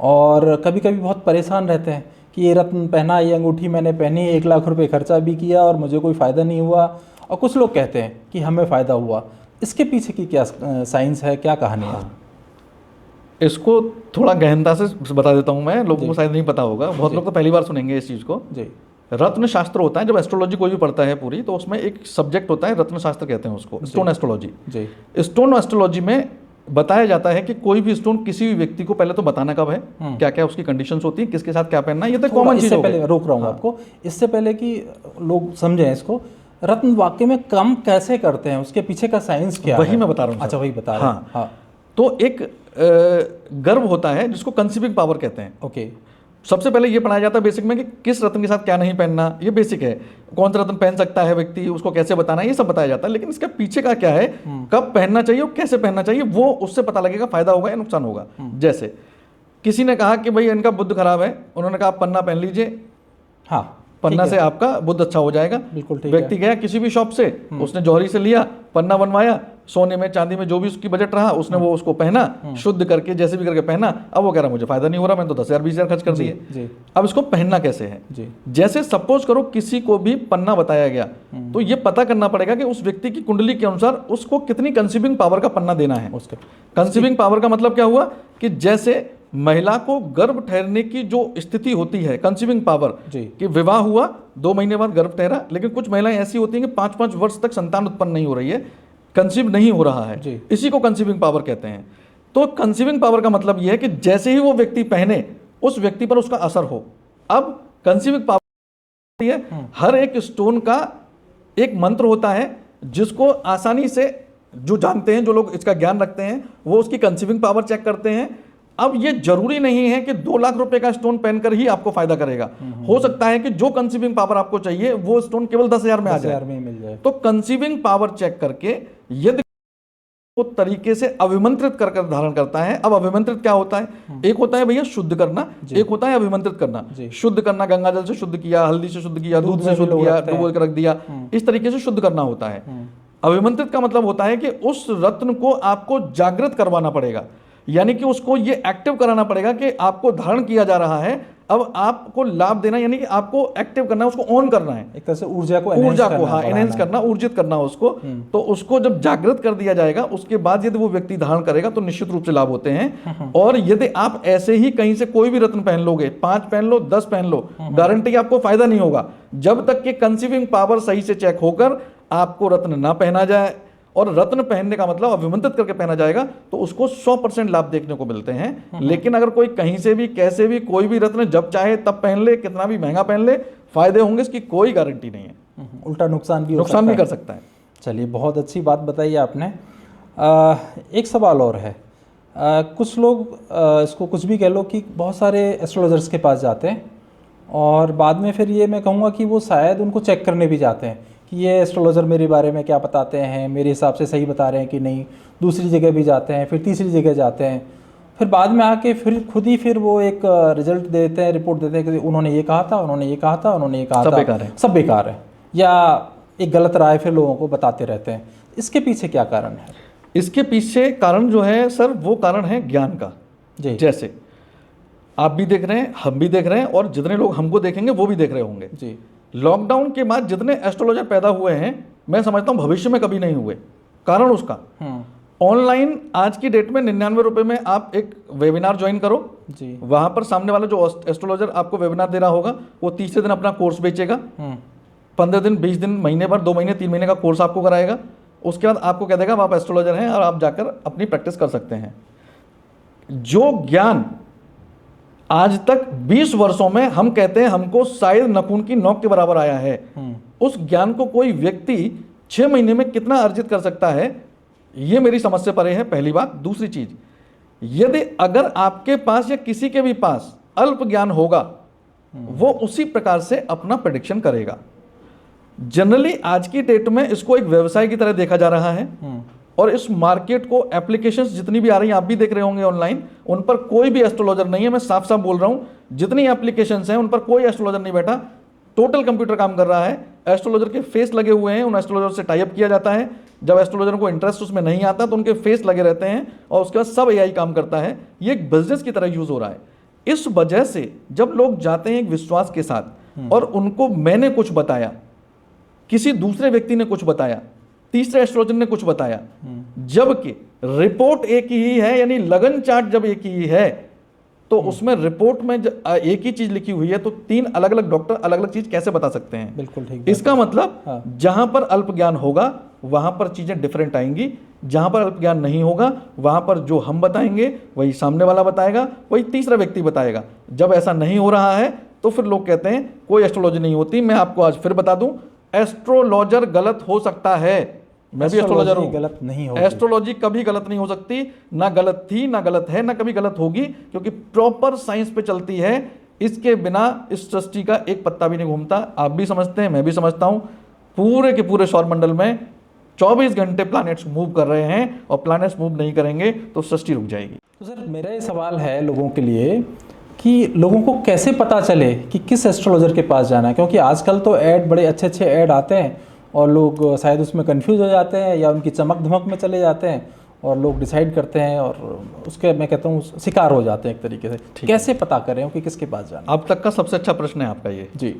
और कभी कभी बहुत परेशान रहते हैं कि ये रत्न पहना, ये अंगूठी मैंने पहनी, 1 लाख रुपए खर्चा भी किया और मुझे कोई फ़ायदा नहीं हुआ। और कुछ लोग कहते हैं कि हमें फ़ायदा हुआ। इसके पीछे की क्या साइंस है, क्या कहानी है? इसको थोड़ा गहनता से बता देता हूं मैं, लोगों को शायद नहीं पता होगा, बहुत लोग तो पहली बार सुनेंगे इस चीज़ को। जी। रत्न शास्त्र होता है, जब एस्ट्रोलॉजी कोई भी पढ़ता है पूरी, तो उसमें एक सब्जेक्ट होता है रत्न शास्त्र कहते हैं उसको, स्टोन एस्ट्रोलॉजी। जी। स्टोन एस्ट्रोलॉजी में बताया जाता है कि कोई भी स्टोन किसी भी व्यक्ति को पहले तो बताना कब है, क्या क्या उसकी कंडीशंस होती है, किसके साथ क्या पहनना है, ये तो कॉमन चीज है। पहले रोक रहा हूँ आपको, इससे पहले कि लोग समझें इसको, रत्न वाकई में कम कैसे करते हैं, उसके पीछे का साइंस क्या है? वही मैं बता रहा हूँ। अच्छा, वही बता रहा हूँ। हाँ। तो एक गर्भ होता है जिसको कंसीविंग पावर कहते हैं। ओके। सबसे पहले ये पढ़ाया जाता है बेसिक में कि किस रत्न के साथ क्या नहीं पहनना, ये बेसिक है। कौन सा रत्न पहन सकता है व्यक्ति, उसको कैसे बताना है, ये सब बताया जाता है। लेकिन इसका पीछे का क्या है, कब पहनना चाहिए और कैसे पहनना चाहिए, वो उससे पता लगेगा फायदा होगा या नुकसान होगा। जैसे किसी ने कहा कि भाई इनका बुद्ध खराब है, उन्होंने कहा आप पन्ना पहन लीजिए, हाँ, पन्ना से आपका बुद्ध अच्छा हो जाएगा। बिल्कुल ठीक व्यक्ति गया किसी भी शॉप से, उसने जौहरी से लिया, पन्ना बनवाया, सोने में चांदी में जो भी उसकी बजट रहा, उसने वो उसको पहना, शुद्ध करके जैसे भी करके पहना। अब वो कह रहा मुझे फायदा नहीं हो रहा, मैंने तो 10,000 20,000 खर्च कर दिए। अब इसको पहनना कैसे है? जैसे सपोज करो किसी को भी पन्ना बताया गया, तो ये पता करना पड़ेगा कि उस व्यक्ति की कुंडली के अनुसार उसको कितनी कंसीविंग पावर का पन्ना देना है। कंसीविंग पावर का मतलब क्या हुआ कि जैसे महिला को गर्भ ठहरने की जो स्थिति होती है, कंसीविंग पावर, कि विवाह हुआ 2 महीने बाद गर्भ ठहरा, लेकिन कुछ महिलाएं ऐसी होती हैं कि 5-5 वर्ष तक संतान उत्पन्न नहीं हो रही है, कंसीव नहीं हो रहा है, इसी को कंसीविंग पावर कहते हैं। तो कंसीविंग पावर का मतलब यह है कि जैसे ही वो व्यक्ति पहने, उस व्यक्ति पर उसका असर हो। अब कंसीविंग पावर है, हर एक स्टोन का एक मंत्र होता है जिसको आसानी से जो जानते हैं, जो लोग इसका ज्ञान रखते हैं, वो उसकी कंसीविंग पावर चेक करते हैं। अब ये जरूरी नहीं है कि 2 लाख रुपए का स्टोन पहनकर ही आपको फायदा करेगा। हो सकता है कि जो कंसीविंग पावर आपको चाहिए वो स्टोन केवल 10,000 में आ जाए, मिल जाए। तो कंसीविंग पावर चेक करके यदि वो तरीके से अभिमंत्रित कर धारण करता है। अब अभिमंत्रित क्या होता है? एक होता है भैया शुद्ध करना, एक होता है अभिमंत्रित करना। शुद्ध करना गंगा जल से शुद्ध किया, हल्दी से शुद्ध किया, दूध से शुद्ध किया, डुबो के रख दिया, इस तरीके से शुद्ध करना होता है। अभिमंत्रित का मतलब होता है कि उस रत्न को आपको जागृत करवाना पड़ेगा, यानी कि उसको ये एक्टिव कराना पड़ेगा कि आपको धारण किया जा रहा है। अब आपको लाभ देना यानी कि आपको एक्टिव करना है, उसको ऑन करना है, एक तरह से ऊर्जा को हाँ एनहेंस करना, ऊर्जित करना उसको। तो उसको जब जागृत कर दिया जाएगा उसके बाद यदि वो व्यक्ति धारण करेगा तो निश्चित रूप से लाभ होते हैं। और यदि आप ऐसे ही कहीं से कोई भी रत्न पहन लोगे, 5 पहन लो, 10 पहन लो, गारंटी आपको फायदा नहीं होगा जब तक कि कंसीविंग पावर सही से चेक होकर आपको रत्न ना पहना जाए। और रत्न पहनने का मतलब अभिमंत्रित करके पहना जाएगा तो उसको 100% लाभ देखने को मिलते हैं। लेकिन अगर कोई कहीं से भी कैसे भी कोई भी रत्न जब चाहे तब पहन ले, कितना भी महंगा पहन ले, फायदे होंगे इसकी कोई गारंटी नहीं है, उल्टा नुकसान भी कर सकता है। चलिए, बहुत अच्छी बात बताई आपने। एक सवाल और है। कुछ लोग इसको कुछ भी कह लो कि बहुत सारे एस्ट्रोलॉजर्स के पास जाते हैं और बाद में फिर ये मैं कहूँगा कि वो शायद उनको चेक करने भी जाते हैं कि ये एस्ट्रोलॉजर मेरे बारे में क्या बताते हैं, मेरे हिसाब से सही बता रहे हैं कि नहीं। दूसरी जगह भी जाते हैं, फिर तीसरी जगह जाते हैं, फिर बाद में आके फिर खुद ही फिर वो एक रिजल्ट देते हैं, रिपोर्ट देते हैं कि उन्होंने ये कहा था, उन्होंने ये कहा था, उन्होंने ये कहा था, सब बेकार है, या एक गलत राय फिर लोगों को बताते रहते हैं। इसके पीछे क्या कारण है? इसके पीछे कारण जो है सर, वो कारण है ज्ञान का। जी, जैसे आप भी देख रहे हैं, हम भी देख रहे हैं, और जितने लोग हमको देखेंगे वो भी देख रहे होंगे। जी, लॉकडाउन के बाद जितने एस्ट्रोलॉजर पैदा हुए हैं, मैं समझता हूं भविष्य में कभी नहीं हुए। कारण उसका ऑनलाइन आज की डेट में 99 रुपए में आप एक वेबिनार ज्वाइन करो जी, वहां पर सामने वाला जो एस्ट्रोलॉजर आपको वेबिनार दे रहा होगा वो तीसरे दिन अपना कोर्स बेचेगा, 15 दिन, 20 दिन, महीने भर, 2 महीने, 3 महीने का कोर्स आपको कराएगा। उसके बाद आपको कह देगा आप एस्ट्रोलॉजर हैं और आप जाकर अपनी प्रैक्टिस कर सकते हैं। जो ज्ञान आज तक 20 वर्षों में हम कहते हैं हमको शायद नखून की नोक के बराबर आया है, उस ज्ञान को कोई व्यक्ति 6 महीने में कितना अर्जित कर सकता है, ये मेरी समझ से परे है, पहली बात। दूसरी चीज, यदि अगर आपके पास या किसी के भी पास अल्प ज्ञान होगा, वो उसी प्रकार से अपना प्रेडिक्शन करेगा। जनरली आज की डेट में इसको एक व्यवसाय की तरह देखा जा रहा है, और इस मार्केट को एप्लीकेशंस जितनी भी आ रही हैं, आप भी देख रहे होंगे ऑनलाइन, उन पर कोई भी एस्ट्रोलॉजर नहीं है। मैं साफ साफ बोल रहा हूं, जितनी एप्लीकेशंस हैं उन पर कोई एस्ट्रोलॉजर नहीं बैठा, टोटल कंप्यूटर काम कर रहा है। एस्ट्रोलॉजर के फेस लगे हुए हैं, उन एस्ट्रोलॉजर से टाई अप किया जाता है। जब एस्ट्रोलॉजर को इंटरेस्ट उसमें नहीं आता तो उनके फेस लगे रहते हैं, और उसके बाद सब एआई काम करता है। ये एक बिजनेस की तरह यूज हो रहा है। इस वजह से जब लोग जाते हैं एक विश्वास के साथ, और उनको मैंने कुछ बताया, किसी दूसरे व्यक्ति ने कुछ बताया, तीसरे एस्ट्रोलॉजर ने कुछ बताया, जबकि रिपोर्ट एक ही है, यानी लगन चार्ट जब एक ही है, तो उसमें रिपोर्ट में एक ही चीज लिखी हुई है, तो 3 अलग अलग डॉक्टर अलग अलग चीज कैसे बता सकते हैं? बिल्कुल ठीक। इसका मतलब जहां पर अल्प ज्ञान होगा वहां पर चीजें डिफरेंट आएंगी, जहां पर अल्प ज्ञान नहीं होगा वहां पर जो हम बताएंगे वही सामने वाला बताएगा, वही तीसरा व्यक्ति बताएगा। जब ऐसा नहीं हो रहा है तो फिर लोग कहते हैं कोई एस्ट्रोलॉजी नहीं होती। मैं आपको आज फिर बता दूं, एस्ट्रोलॉजर गलत हो सकता है, मैं भी एस्ट्रोलॉजर हूं, गलत नहीं होगी। एस्ट्रोलॉजी कभी गलत नहीं हो सकती, ना गलत थी, ना गलत है, ना कभी गलत होगी, क्योंकि प्रॉपर साइंस पे चलती है। इसके बिना इस सृष्टि का एक पत्ता भी नहीं घूमता। आप भी समझते हैं, मैं भी समझता हूं। पूरे के पूरे सौरमंडल में 24 घंटे प्लैनेट्स मूव कर रहे हैं, और प्लैनेट्स मूव नहीं करेंगे तो सृष्टि रुक जाएगी। तो सर, मेरा ये सवाल है लोगों के लिए कि लोगों को कैसे पता चले कि किस एस्ट्रोलॉजर के पास जाना है, क्योंकि आजकल तो ऐड, बड़े अच्छे अच्छे ऐड आते हैं और लोग शायद उसमें कंफ्यूज हो जाते हैं या उनकी चमक धमक में चले जाते हैं, और लोग डिसाइड करते हैं और उसके, मैं कहता हूँ, शिकार हो जाते हैं एक तरीके से। कैसे पता करें कि किसके पास जाना? अब तक का सबसे अच्छा प्रश्न है आपका ये जी,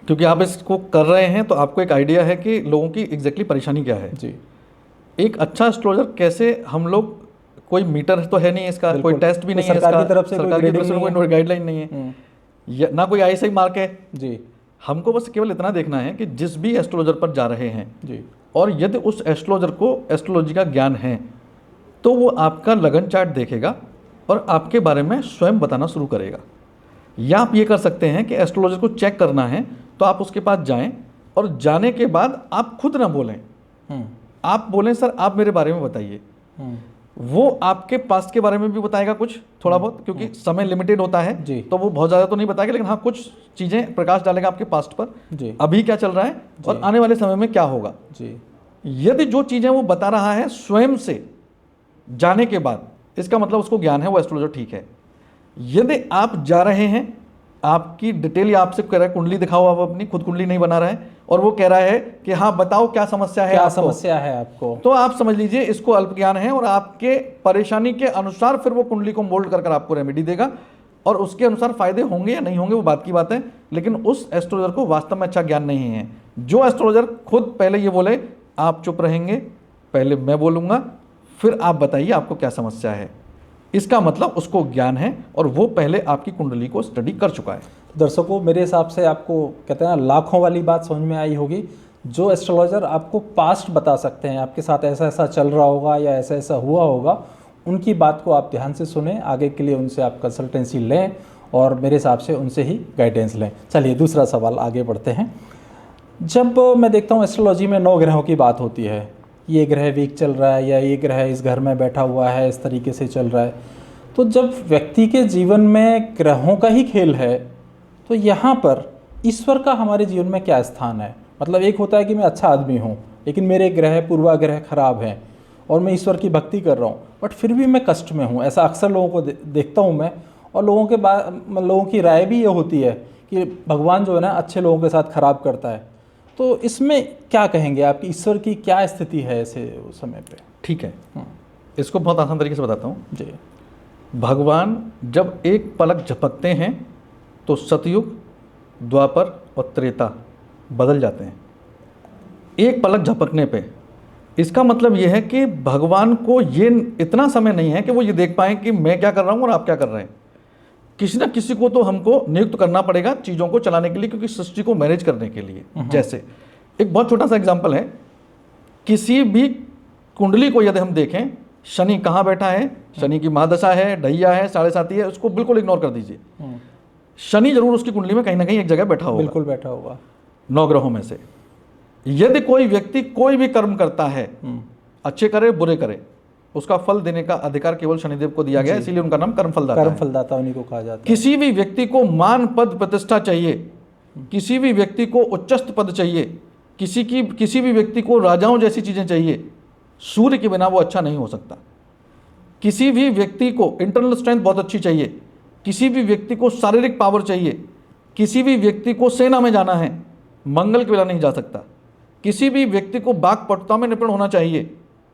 क्योंकि आप इसको कर रहे हैं तो आपको एक आइडिया है कि लोगों की एग्जैक्टली परेशानी क्या है। जी, एक अच्छा एस्ट्रोलॉजर कैसे, हम लोग, कोई मीटर तो है नहीं इसका, कोई टेस्ट भी नहीं है, सरकार की तरफ से कोई गाइडलाइन नहीं है, ना कोई आईएसआई मार्क है। जी, हमको बस केवल इतना देखना है कि जिस भी एस्ट्रोलॉजर पर जा रहे हैं, जी, और यदि उस एस्ट्रोलॉजर को एस्ट्रोलॉजी का ज्ञान है, तो वो आपका लगन चार्ट देखेगा और आपके बारे में स्वयं बताना शुरू करेगा। या आप ये कर सकते हैं कि एस्ट्रोलॉजर को चेक करना है तो आप उसके पास जाएं, और जाने के बाद आप खुद ना बोलें, आप बोलें सर आप मेरे बारे में बताइए। वो आपके पास्ट के बारे में भी बताएगा कुछ थोड़ा बहुत, क्योंकि समय लिमिटेड होता है जी, तो वो बहुत ज़्यादा तो नहीं बताएगा, लेकिन हाँ कुछ चीज़ें प्रकाश डालेगा आपके पास्ट पर, जी, अभी क्या चल रहा है और आने वाले समय में क्या होगा। जी, यदि जो चीज़ें वो बता रहा है स्वयं से जाने के बाद, इसका मतलब उसको ज्ञान है, वो एस्ट्रोलॉजर ठीक है। यदि आप जा रहे हैं, आपकी डिटेल या आपसे कह रहा है कुंडली दिखाओ, आप अपनी खुद कुंडली नहीं बना रहा है, और वो कह रहा है कि हाँ बताओ क्या समस्या है, क्या समस्या है आपको, तो आप समझ लीजिए इसको अल्प ज्ञान है, और आपके परेशानी के अनुसार फिर वो कुंडली को मोल्ड कर आपको रेमेडी देगा। और उसके अनुसार फायदे होंगे या नहीं होंगे वो बात की बात है, लेकिन उस एस्ट्रोलॉजर को वास्तव में अच्छा ज्ञान नहीं है। जो एस्ट्रोलॉजर खुद पहले ये बोले आप चुप रहेंगे, पहले मैं बोलूँगा, फिर आप बताइए आपको क्या समस्या है, इसका मतलब उसको ज्ञान है और वो पहले आपकी कुंडली को स्टडी कर चुका है। तो दर्शकों, मेरे हिसाब से आपको कहते हैं ना, लाखों वाली बात समझ में आई होगी। जो एस्ट्रोलॉजर आपको पास्ट बता सकते हैं, आपके साथ ऐसा ऐसा चल रहा होगा या ऐसा ऐसा हुआ होगा, उनकी बात को आप ध्यान से सुने, आगे के लिए उनसे आप कंसल्टेंसी लें और मेरे हिसाब से उनसे ही गाइडेंस लें। चलिए दूसरा सवाल आगे बढ़ते हैं। जब मैं देखता हूँ एस्ट्रोलॉजी में 9 ग्रहों की बात होती है, ये ग्रह वीक चल रहा है या ये ग्रह इस घर में बैठा हुआ है, इस तरीके से चल रहा है, तो जब व्यक्ति के जीवन में ग्रहों का ही खेल है, तो यहाँ पर ईश्वर का हमारे जीवन में क्या स्थान है? मतलब एक होता है कि मैं अच्छा आदमी हूँ, लेकिन मेरे ग्रह पूर्वाग्रह खराब हैं और मैं ईश्वर की भक्ति कर रहा हूँ, बट फिर भी मैं कष्ट में हूँ। ऐसा अक्सर लोगों को देखता हूँ मैं, और लोगों की राय भी ये होती है कि भगवान जो है ना अच्छे लोगों के साथ खराब करता है। तो इसमें क्या कहेंगे, आपकी ईश्वर की क्या स्थिति है ऐसे उस समय पे? ठीक है, इसको बहुत आसान तरीके से बताता हूँ जी। भगवान जब एक पलक झपकते हैं तो सतयुग, द्वापर और त्रेता बदल जाते हैं एक पलक झपकने पे। इसका मतलब यह है कि भगवान को ये इतना समय नहीं है कि वो ये देख पाएँ कि मैं क्या कर रहा हूँ और आप क्या कर रहे हैं। किसी ना किसी को तो हमको नियुक्त करना पड़ेगा चीज़ों को चलाने के लिए, क्योंकि सृष्टि को मैनेज करने के लिए। जैसे एक बहुत छोटा सा एग्जांपल है, किसी भी कुंडली को यदि हम देखें, शनि कहाँ बैठा है, शनि की महादशा है, ढैया है, 7.5 है, उसको बिल्कुल इग्नोर कर दीजिए। शनि जरूर उसकी कुंडली में कहीं ना कहीं एक जगह बैठा होगा, बिल्कुल बैठा होगा 9 ग्रहों में से। यदि कोई व्यक्ति कोई भी कर्म करता है, अच्छे करे बुरे करे, उसका फल देने का अधिकार केवल शनिदेव को दिया गया, इसीलिए उनका नाम कर्मफलदाता है। कर्मफलदाता उन्हीं को कहा जाता है। किसी भी व्यक्ति को मान पद प्रतिष्ठा चाहिए, किसी भी व्यक्ति को उच्चस्त पद चाहिए, किसी भी व्यक्ति को राजाओं जैसी चीजें चाहिए, सूर्य के बिना वो अच्छा नहीं हो सकता। किसी भी व्यक्ति को इंटरनल स्ट्रेंथ बहुत अच्छी चाहिए, किसी भी व्यक्ति को शारीरिक पावर चाहिए, किसी भी व्यक्ति को सेना में जाना है, मंगल के बिना नहीं जा सकता। किसी भी व्यक्ति को वाक्पटुता में निपुण होना चाहिए,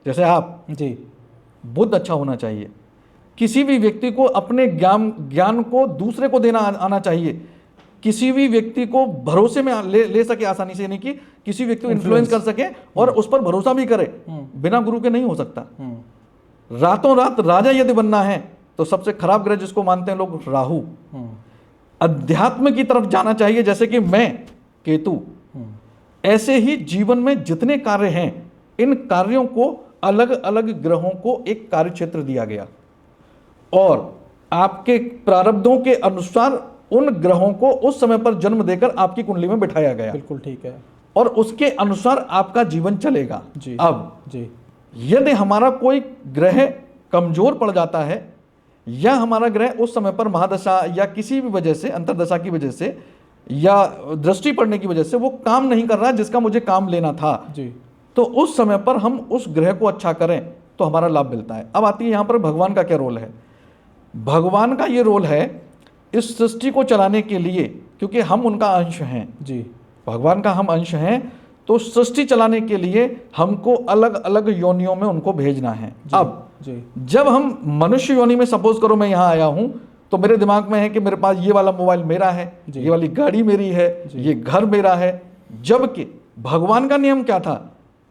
जैसे आप जी, बुद्ध अच्छा होना चाहिए। किसी भी व्यक्ति को अपने ज्ञान को दूसरे को देना आना चाहिए। किसी भी व्यक्ति को भरोसे में ले सके आसानी से, नहीं कि किसी व्यक्ति को इन्फ्लुएंस कर सके और उस पर भरोसा भी करे, बिना गुरु के नहीं हो सकता। रातों रात राजा यदि बनना है तो सबसे खराब ग्रह जिसको मानते हैं लोग, राहु। अध्यात्म की तरफ जाना चाहिए, जैसे कि मैं, केतु। ऐसे ही जीवन में जितने कार्य हैं, इन कार्यों को अलग अलग ग्रहों को एक कार्य क्षेत्र दिया गया और आपके प्रारब्धों के अनुसार उन ग्रहों को उस समय पर जन्म देकर आपकी कुंडली में बिठाया गया। बिल्कुल ठीक है। और उसके अनुसार आपका जीवन चलेगा। जी। अब जी, यदि हमारा कोई ग्रह कमजोर पड़ जाता है या हमारा ग्रह उस समय पर महादशा या किसी भी वजह से, अंतरदशा की वजह से या दृष्टि पड़ने की वजह से वो काम नहीं कर रहा जिसका मुझे काम लेना था जी, तो उस समय पर हम उस ग्रह को अच्छा करें तो हमारा लाभ मिलता है। अब आती है यहाँ पर भगवान का क्या रोल है। भगवान का ये रोल है इस सृष्टि को चलाने के लिए, क्योंकि हम उनका अंश हैं। जी, भगवान का हम अंश हैं, तो सृष्टि चलाने के लिए हमको अलग अलग योनियों में उनको भेजना है। अब जी, जब हम मनुष्य योनि में, सपोज करो मैं यहाँ आया हूँ, तो मेरे दिमाग में है कि मेरे पास ये वाला मोबाइल मेरा है, ये वाली गाड़ी मेरी है, ये घर मेरा है। जबकि भगवान का नियम क्या था,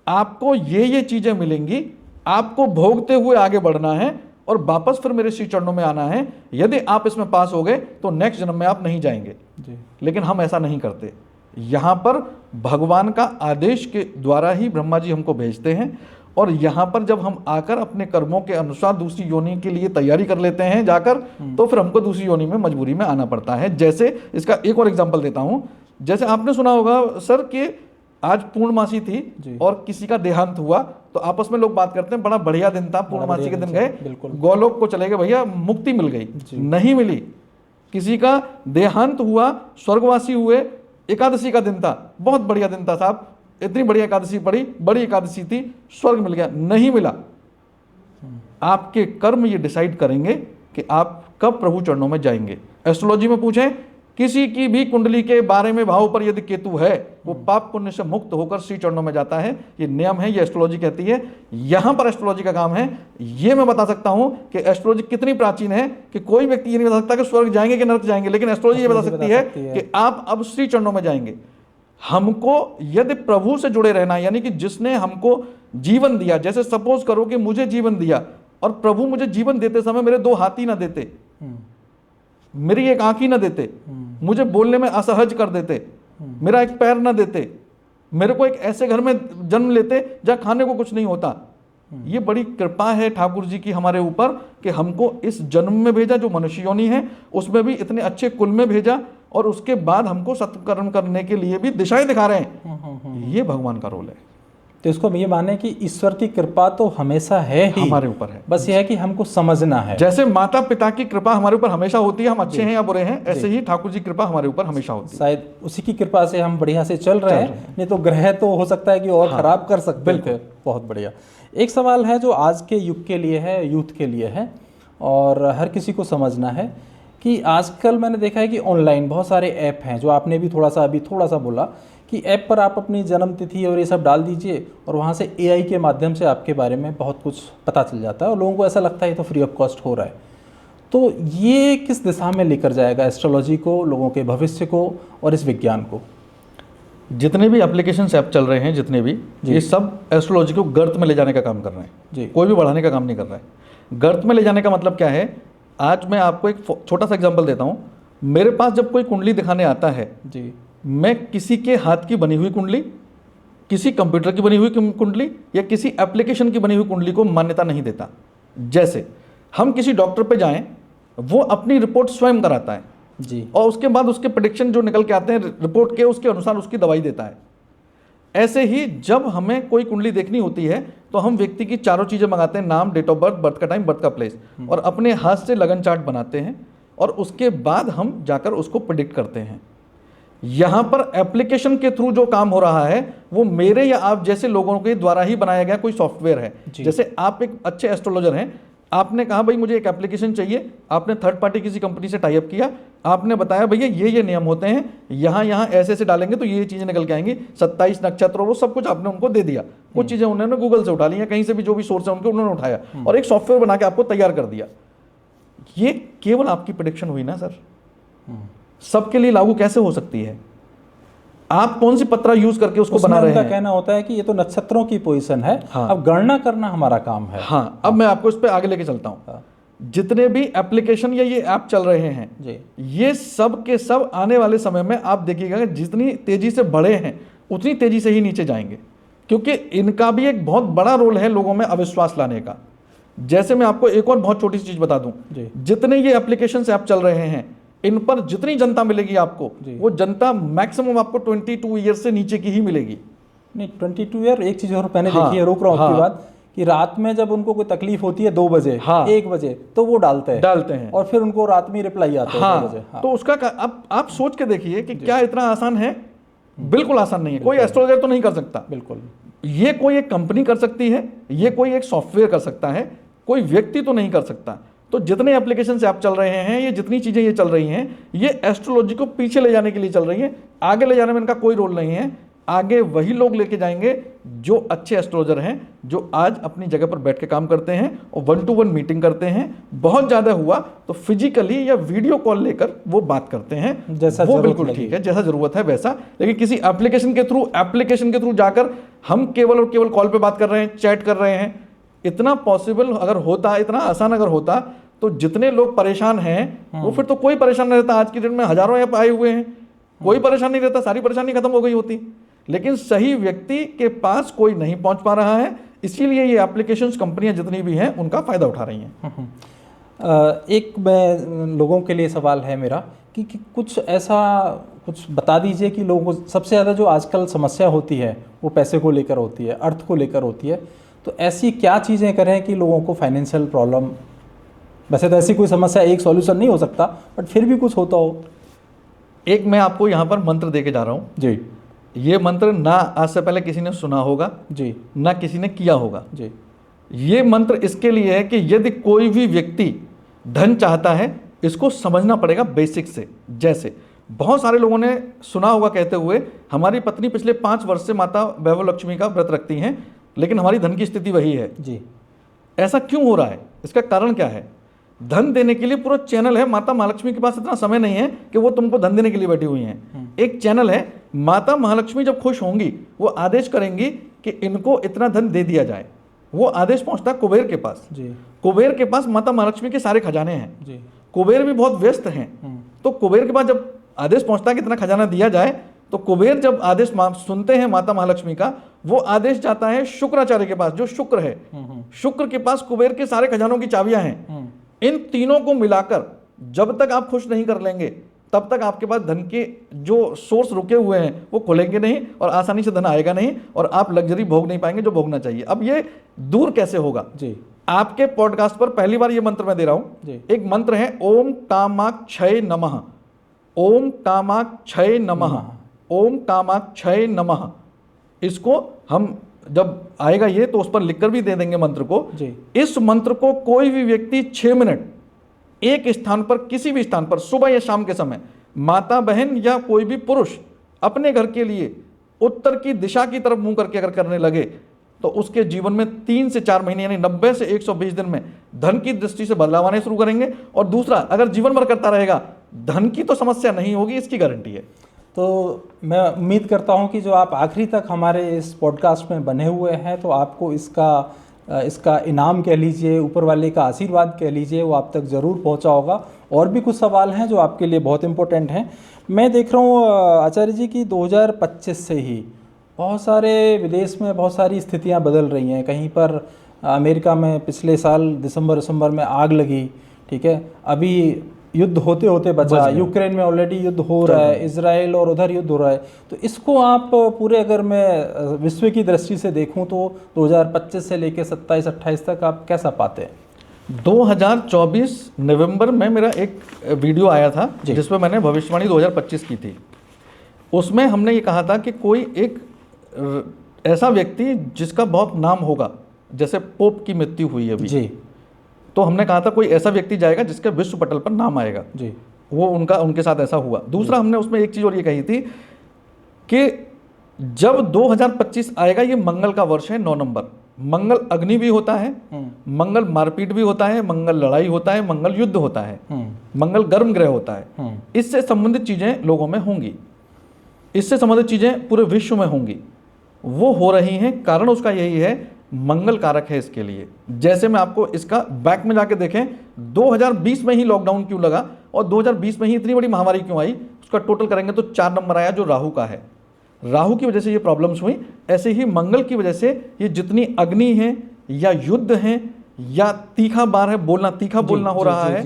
आपको ये चीजें मिलेंगी, आपको भोगते हुए आगे बढ़ना है और वापस फिर मेरे श्री चरणों में आना है। यदि आप इसमें पास हो गए तो नेक्स्ट जन्म में आप नहीं जाएंगे जी। लेकिन हम ऐसा नहीं करते। यहाँ पर भगवान का आदेश के द्वारा ही ब्रह्मा जी हमको भेजते हैं और यहाँ पर जब हम आकर अपने कर्मों के अनुसार दूसरी योनि के लिए तैयारी कर लेते हैं जाकर, तो फिर हमको दूसरी योनि में मजबूरी में आना पड़ता है। जैसे इसका एक और एग्जांपल देता हूँ। जैसे आपने सुना होगा सर कि आज पूर्णमासी थी और किसी का देहांत हुआ, तो आपस में लोग बात करते हैं बड़ा बढ़िया दिन था, पूर्णमासी के दिन गए, गोलोक को चले गए, भैया मुक्ति मिल गई। नहीं मिली। किसी का देहांत हुआ, स्वर्गवासी हुए, एकादशी का दिन था, बहुत बढ़िया दिन था साहब, इतनी बढ़िया एकादशी पड़ी, बड़ी एकादशी थी, स्वर्ग मिल गया, नहीं मिला। आपके कर्म ये डिसाइड करेंगे कि आप कब प्रभु चरणों में जाएंगे। एस्ट्रोलॉजी में पूछें किसी की भी कुंडली के बारे में भाव पर यदि केतु है, वो पाप पुण्य से मुक्त होकर श्री चरणों में जाता है। ये नियम है, ये एस्ट्रोलॉजी कहती है। यहां पर एस्ट्रोलॉजी का काम है। ये मैं बता सकता हूं कि एस्ट्रोलॉजी कितनी प्राचीन है कि कोई व्यक्ति ये नहीं बता सकता कि स्वर्ग जाएंगे कि नरक जाएंगे, लेकिन एस्ट्रोलॉजी ये बता सकती है कि आप अब श्री चरणों में जाएंगे। हमको यदि प्रभु से जुड़े रहना, यानी कि जिसने हमको जीवन दिया, जैसे सपोज करो कि मुझे जीवन दिया और प्रभु मुझे जीवन देते समय मेरे 2 हाथ ही ना देते, मेरी एक आंख ही ना देते, मुझे बोलने में असहज कर देते, मेरा एक पैर ना देते, मेरे को एक ऐसे घर में जन्म लेते जहां खाने को कुछ नहीं होता। ये बड़ी कृपा है ठाकुर जी की हमारे ऊपर कि हमको इस जन्म में भेजा जो मनुष्य योनि है, उसमें भी इतने अच्छे कुल में भेजा, और उसके बाद हमको सत्कर्म करने के लिए भी दिशाएं दिखा रहे हैं। ये भगवान का रोल है। तो इसको हम ये माने कि ईश्वर की कृपा तो हमेशा है ही, हमारे ऊपर है, बस ये है कि हमको समझना है। जैसे माता पिता की कृपा हमारे ऊपर हमेशा होती है, हम अच्छे हैं या बुरे हैं, ऐसे ही ठाकुर जी की कृपा हमारे ऊपर हमेशा होती है। शायद उसी की कृपा से हम बढ़िया से चल रहे हैं, नहीं तो ग्रह तो हो सकता है कि और खराब कर सकते थे। बहुत बढ़िया। एक सवाल है जो आज के युग के लिए है, यूथ के लिए है, और हर किसी को समझना है कि आजकल मैंने देखा है कि ऑनलाइन बहुत सारे ऐप हैं, जो आपने भी अभी थोड़ा सा बोला कि ऐप पर आप अपनी जन्म तिथि और ये सब डाल दीजिए और वहाँ से AI के माध्यम से आपके बारे में बहुत कुछ पता चल जाता है, और लोगों को ऐसा लगता है ये तो फ्री ऑफ कॉस्ट हो रहा है। तो ये किस दिशा में लेकर जाएगा एस्ट्रोलॉजी को, लोगों के भविष्य को और इस विज्ञान को? जितने भी एप्लीकेशन ऐप चल रहे हैं, जितने भी, ये सब एस्ट्रोलॉजी को गर्त में ले जाने का काम कर रहे हैं जी। कोई भी बढ़ाने का काम नहीं कर रहा है। गर्त में ले जाने का मतलब क्या है? आज मैं आपको एक छोटा सा एग्जांपल देता हूँ। मेरे पास जब कोई कुंडली दिखाने आता है जी, मैं किसी के हाथ की बनी हुई कुंडली, किसी कंप्यूटर की बनी हुई कुंडली या किसी एप्लीकेशन की बनी हुई कुंडली को मान्यता नहीं देता। जैसे हम किसी डॉक्टर पे जाएं, वो अपनी रिपोर्ट स्वयं कराता है जी, और उसके बाद उसके प्रेडिक्शन जो निकल के आते हैं रिपोर्ट के, उसके अनुसार उसकी दवाई देता है। ऐसे ही जब हमें कोई कुंडली देखनी होती है तो हम व्यक्ति की चारों चीज़ें मंगाते हैं, नाम, डेट ऑफ बर्थ, बर्थ का टाइम, बर्थ का प्लेस, और अपने हाथ से लगन चार्ट बनाते हैं, और उसके बाद हम जाकर उसको प्रेडिक्ट करते हैं। यहाँ पर एप्लीकेशन के थ्रू जो काम हो रहा है वो मेरे या आप जैसे लोगों के द्वारा ही बनाया गया कोई सॉफ्टवेयर है। जैसे आप एक अच्छे एस्ट्रोलॉजर हैं, आपने कहा भाई मुझे एक एप्लीकेशन चाहिए, आपने थर्ड पार्टी किसी कंपनी से टाई अप किया, आपने बताया भैया ये नियम होते हैं, यहाँ ऐसे ऐसे डालेंगे तो ये चीज़ें निकल के आएंगी, 27 नक्षत्र, वो सब कुछ आपने उनको दे दिया। कुछ चीज़ें उन्होंने गूगल से उठा ली, कहीं से भी जो भी सोर्स है उनके उन्होंने उठाया और एक सॉफ्टवेयर बना के आपको तैयार कर दिया। ये केवल आपकी प्रेडिक्शन हुई ना सर, सबके लिए लागू कैसे हो सकती है? आप कौन सी पत्रा यूज करके उसको बना रहे हैं? कहना होता है कि ये तो नक्षत्रों की पोजीशन है, हाँ। अब गणना करना हमारा काम है। हाँ, अब मैं आपको इस पे आगे लेके चलता हूँ। जितने भी एप्लीकेशन या ये ऐप चल रहे हैं जी, ये सब के सब आने वाले समय में आप देखिएगा कि जितनी तेजी से बढ़े हैं उतनी तेजी से ही नीचे जाएंगे, क्योंकि इनका भी एक बहुत बड़ा रोल है लोगों में अविश्वास लाने का। जैसे मैं आपको एक और बहुत छोटी सी चीज बता दूं, जितने ये एप्लीकेशन ऐप चल रहे हैं इन पर जितनी जनता मिलेगी आपको, वो जनता मैक्सिमम आपको 22 ईयर से नीचे की ही मिलेगी। नहीं 22 ईयर, एक चीज और मैंने देखी है, रोक रहा हूँ आपकी बात, कि रात में जब उनको कोई तकलीफ होती है 2 बजे, 1 बजे, तो वो डालते हैं और फिर उनको रात में रिप्लाई आता है 2 बजे। तो उसका आप सोच के देखिए कि क्या इतना आसान है? बिल्कुल आसान नहीं है। कोई एस्ट्रोलॉजर तो नहीं कर सकता, बिल्कुल। ये कोई एक कंपनी कर सकती है, ये कोई एक सॉफ्टवेयर कर सकता है, कोई व्यक्ति तो नहीं कर सकता। तो जितने एप्लीकेशन ऐप चल रहे हैं, ये जितनी चीज़ें ये चल रही हैं, ये एस्ट्रोलॉजी को पीछे ले जाने के लिए चल रही हैं। आगे ले जाने में इनका कोई रोल नहीं है। आगे वही लोग लेके जाएंगे जो अच्छे एस्ट्रोलॉजर हैं, जो आज अपनी जगह पर बैठ के काम करते हैं और 1-to-1 मीटिंग करते हैं। बहुत ज़्यादा हुआ तो फिजिकली या वीडियो कॉल लेकर वो बात करते हैं, जैसा वो बिल्कुल ठीक है, जैसा ज़रूरत है वैसा। लेकिन किसी एप्लीकेशन के थ्रू जाकर हम केवल और केवल कॉल पे बात कर रहे हैं, चैट कर रहे हैं, इतना पॉसिबल अगर होता, इतना आसान अगर होता, तो जितने लोग परेशान हैं वो फिर तो कोई परेशान नहीं रहता। आज के दिन में हजारों ऐप आए हुए हैं, कोई परेशान नहीं रहता, सारी परेशानी खत्म हो गई होती। लेकिन सही व्यक्ति के पास कोई नहीं पहुंच पा रहा है, इसीलिए ये एप्लीकेशंस कंपनियां जितनी भी हैं उनका फायदा उठा रही हैं। एक मैं लोगों के लिए सवाल है मेरा कि कुछ ऐसा कुछ बता दीजिए कि लोगों को सबसे ज़्यादा जो आजकल समस्या होती है वो पैसे को लेकर होती है, अर्थ को लेकर होती है। तो ऐसी क्या चीज़ें करें कि लोगों को फाइनेंशियल प्रॉब्लम, वैसे तो ऐसी कोई समस्या एक सॉल्यूशन नहीं हो सकता, बट फिर भी कुछ होता हो। एक मैं आपको यहाँ पर मंत्र दे के जा रहा हूँ जी। ये मंत्र ना आज से पहले किसी ने सुना होगा जी, ना किसी ने किया होगा जी। ये मंत्र इसके लिए है कि यदि कोई भी व्यक्ति धन चाहता है, इसको समझना पड़ेगा बेसिक से। जैसे बहुत सारे लोगों ने सुना होगा कहते हुए, हमारी पत्नी पिछले 5 वर्ष से माता वैभव लक्ष्मी का व्रत रखती हैं, लेकिन हमारी धन की स्थिति वही है। जी। ऐसा क्यों हो रहा है? इसका कारण क्या है? धन देने के लिए पूरा चैनल है। माता महालक्ष्मी के पास इतना समय नहीं है कि वो तुमको धन देने के लिए बैठी हुई हैं। एक चैनल है। माता महालक्ष्मी जब खुश होंगी वो आदेश करेंगी कि इनको इतना धन दे दिया जाए। वो आदेश पहुंचता कुबेर के पास। जी। कुबेर के पास माता महालक्ष्मी के सारे खजाने हैं। जी। कुबेर भी बहुत व्यस्त हैं। तो कुबेर के पास जब आदेश पहुंचता है कि इतना खजाना दिया जाए, तो कुबेर जब आदेश सुनते हैं माता महालक्ष्मी का, वो आदेश जाता है शुक्राचार्य के पास, जो शुक्र है। शुक्र के पास कुबेर के सारे खजानों की चाबियां हैं। इन तीनों को मिलाकर जब तक आप खुश नहीं कर लेंगे, तब तक आपके पास धन के जो सोर्स रुके हुए हैं वो खुलेंगे नहीं और आसानी से धन आएगा नहीं और आप लग्जरी भोग नहीं पाएंगे जो भोगना चाहिए। अब ये दूर कैसे होगा? जी। आपके पॉडकास्ट पर पहली बार ये मंत्र मैं दे रहा हूं। एक मंत्र है ओम कामाक्षय नमः। ओम कामाक्षय नमः। ओम कामाक्षय नमः। इसको हम जब आएगा ये तो उस पर लिखकर भी दे देंगे मंत्र को। जी। इस मंत्र को कोई भी व्यक्ति 6 मिनट एक स्थान पर, किसी भी स्थान पर, सुबह या शाम के समय, माता बहन या कोई भी पुरुष अपने घर के लिए उत्तर की दिशा की तरफ मुंह करके अगर करने लगे तो उसके जीवन में 3 से 4 महीने यानी 90 से 120 दिन में धन की दृष्टि से बदलाव आने शुरू करेंगे। और दूसरा, अगर जीवन भर करता रहेगा, धन की तो समस्या नहीं होगी, इसकी गारंटी है। तो मैं उम्मीद करता हूं कि जो आप आखिरी तक हमारे इस पॉडकास्ट में बने हुए हैं, तो आपको इसका इनाम कह लीजिए, ऊपर वाले का आशीर्वाद कह लीजिए, वो आप तक ज़रूर पहुंचा होगा। और भी कुछ सवाल हैं जो आपके लिए बहुत इम्पोर्टेंट हैं। मैं देख रहा हूँ आचार्य जी की 2025 से ही बहुत सारे विदेश में बहुत सारी स्थितियां बदल रही हैं। कहीं पर अमेरिका में पिछले साल दिसंबर में आग लगी, ठीक है, अभी युद्ध होते होते बचा। यूक्रेन में ऑलरेडी युद्ध हो रहा है, इजराइल और उधर युद्ध हो रहा है। तो इसको आप पूरे, अगर मैं विश्व की दृष्टि से देखूं तो 2025 से लेकर 27-28 तक आप कैसा पाते हैं? 2024 नवंबर में मेरा एक वीडियो आया था जिसमें मैंने भविष्यवाणी 2025 की थी। उसमें हमने ये कहा था कि कोई एक ऐसा व्यक्ति जिसका बहुत नाम होगा, जैसे पोप की मृत्यु हुई है अभी जी, तो हमने कहा था कोई ऐसा व्यक्ति जाएगा जिसके विश्व पटल पर नाम आएगा जी। वो उनके साथ ऐसा हुआ। दूसरा, हमने उसमें एक चीज़ और ये कही थी कि जब 2025 आएगा, ये मंगल का वर्ष है, 9 नंबर। मंगल अग्नि भी होता है, मंगल मारपीट भी होता है, मंगल लड़ाई होता है, मंगल युद्ध होता है, मंगल गर्म ग्रह होता है। इससे संबंधित चीज़ें लोगों में होंगी, इससे संबंधित चीज़ें पूरे विश्व में होंगी, वो हो रही हैं। कारण उसका यही है, मंगल कारक है इसके लिए। जैसे मैं आपको इसका बैक में जाके देखें, 2020 में ही लॉकडाउन क्यों लगा और 2020 में ही इतनी बड़ी महामारी क्यों आई, उसका टोटल करेंगे तो 4 नंबर आया जो राहु का है। राहु की वजह से ये प्रॉब्लम्स हुई। ऐसे ही मंगल की वजह से ये जितनी अग्नि है या युद्ध है या तीखा बार है, बोलना तीखा बोलना हो रहा है,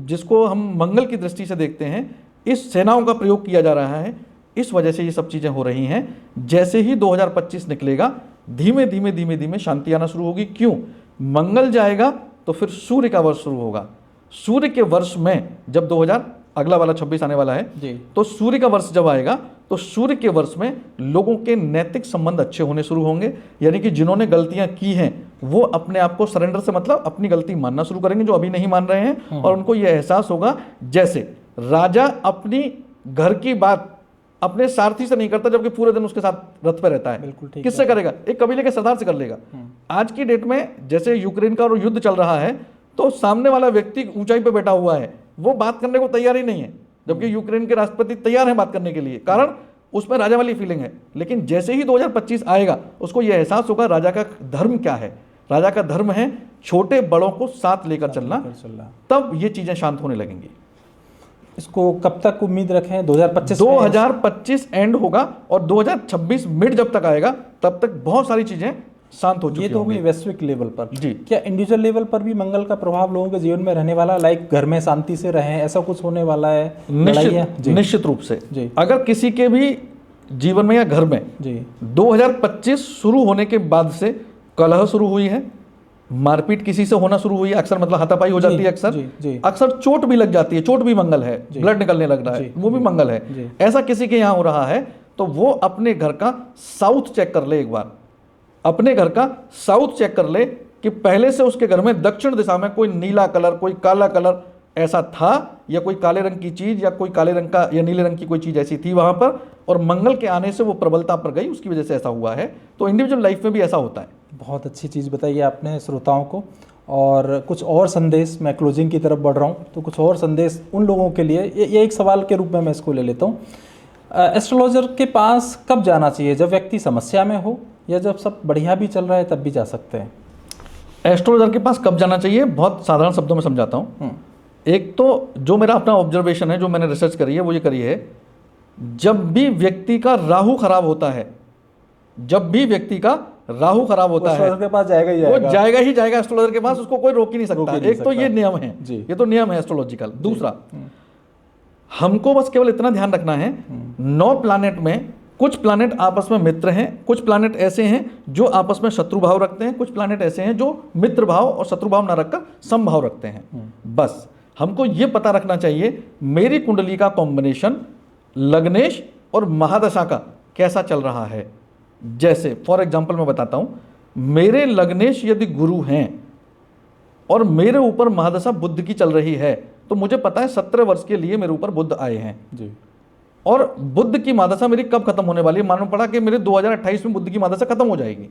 जिसको हम मंगल की दृष्टि से देखते हैं, इस सेनाओं का प्रयोग किया जा रहा है। इस वजह से ये सब चीज़ें हो रही हैं। जैसे ही 2025 निकलेगा, धीमे धीमे धीमे धीमे शांति आना शुरू होगी। क्यों? मंगल जाएगा तो फिर सूर्य का वर्ष शुरू होगा। सूर्य के वर्ष में जब 2000 अगला वाला 26 आने वाला है जी, तो सूर्य का वर्ष जब आएगा तो सूर्य के वर्ष में लोगों के नैतिक संबंध अच्छे होने शुरू होंगे। यानी कि जिन्होंने गलतियां की हैं वो अपने आप को सरेंडर से मतलब अपनी गलती मानना शुरू करेंगे, जो अभी नहीं मान रहे हैं। और उनको यह एहसास होगा, जैसे राजा अपनी घर की बात अपने सारथी से नहीं करता जबकि पूरे दिन उसके साथ रथ पे रहता है। किससे करेगा? एक कबीले के सरदार से कर लेगा। आज की डेट में जैसे यूक्रेन का और युद्ध चल रहा है, तो सामने वाला व्यक्ति ऊंचाई पे बैठा हुआ है, वो बात करने को तैयार ही नहीं है, जबकि यूक्रेन के राष्ट्रपति तैयार है बात करने के लिए। कारण उसमें राजा वाली फीलिंग है। लेकिन जैसे ही 2025 आएगा, उसको यह एहसास होगा राजा का धर्म क्या है। राजा का धर्म है छोटे बड़ों को साथ लेकर चलना। तब ये चीजें शांत होने लगेंगी। इसको कब तक उम्मीद रखें? 2025 एंड होगा और 2026 मिड जब तक आएगा तब तक बहुत सारी चीजें शांत हो चुकी हैं। ये तो होगी वैश्विक लेवल पर जी। क्या इंडिविजुअल लेवल पर भी मंगल का प्रभाव लोगों के जीवन में रहने वाला, लाइक घर में शांति से रहें, ऐसा कुछ होने वाला है? निश्चित रूप से जी। अगर किसी के भी जीवन में या घर में जी 2025 शुरू होने के बाद से कलह शुरू हुई है, मारपीट किसी से होना शुरू हुई है, अक्सर मतलब हाथापाई हो जाती है, अक्सर चोट भी लग जाती है, चोट भी मंगल है, ब्लड निकलने लग रहा है, वो भी मंगल है, ऐसा किसी के यहाँ हो रहा है, तो वो अपने घर का साउथ चेक कर ले। एक बार अपने घर का साउथ चेक कर ले कि पहले से उसके घर में दक्षिण दिशा में कोई नीला कलर, कोई काला कलर ऐसा था, या कोई काले रंग की चीज़ या कोई काले रंग का या नीले रंग की कोई चीज़ ऐसी थी वहाँ पर, और मंगल के आने से वो प्रबलता पर गई, उसकी वजह से ऐसा हुआ है। तो इंडिविजुअल लाइफ में भी ऐसा होता है। बहुत अच्छी चीज़ बताई आपने श्रोताओं को। और कुछ और संदेश, मैं क्लोजिंग की तरफ बढ़ रहा हूँ, तो कुछ और संदेश उन लोगों के लिए, ये एक सवाल के रूप में मैं इसको ले लेता हूँ। एस्ट्रोलॉजर के पास कब जाना चाहिए? जब व्यक्ति समस्या में हो, या जब सब बढ़िया भी चल रहा है तब भी जा सकते हैं? एस्ट्रोलॉजर के पास कब जाना चाहिए, बहुत साधारण शब्दों में समझाता हूँ। एक तो जो मेरा अपना ऑब्जर्वेशन है, जो मैंने रिसर्च करी है, वो ये करी है, जब भी व्यक्ति का राहु खराब होता है, जब भी व्यक्ति का राहु खराब होता है, के पास जाएगा ही वो जाएगा ही जाएगा एस्ट्रोलॉजर के पास, उसको कोई रोक ही नहीं सकता। एक तो ये नियम है जी। ये तो नियम है एस्ट्रोलॉजिकल। दूसरा, हमको बस केवल इतना ध्यान रखना है, 9 प्लैनेट में कुछ प्लैनेट आपस में मित्र हैं, कुछ प्लैनेट ऐसे हैं जो आपस में शत्रु भाव रखते हैं, कुछ प्लैनेट ऐसे हैं जो मित्र भाव और शत्रु भाव ना रखकर समभाव रखते हैं। बस हमको ये पता रखना चाहिए मेरी कुंडली का कॉम्बिनेशन लग्नेश और महादशा का कैसा चल रहा है। जैसे फॉर एग्जाम्पल मैं बताता हूँ, मेरे लग्नेश यदि गुरु हैं और मेरे ऊपर महादशा बुध की चल रही है, तो मुझे पता है 17 वर्ष के लिए मेरे ऊपर बुध आए हैं जी। और बुध की महादशा मेरी कब खत्म होने वाली है, मालूम पड़ा कि मेरे 2028 में बुध की महादशा खत्म हो जाएगी।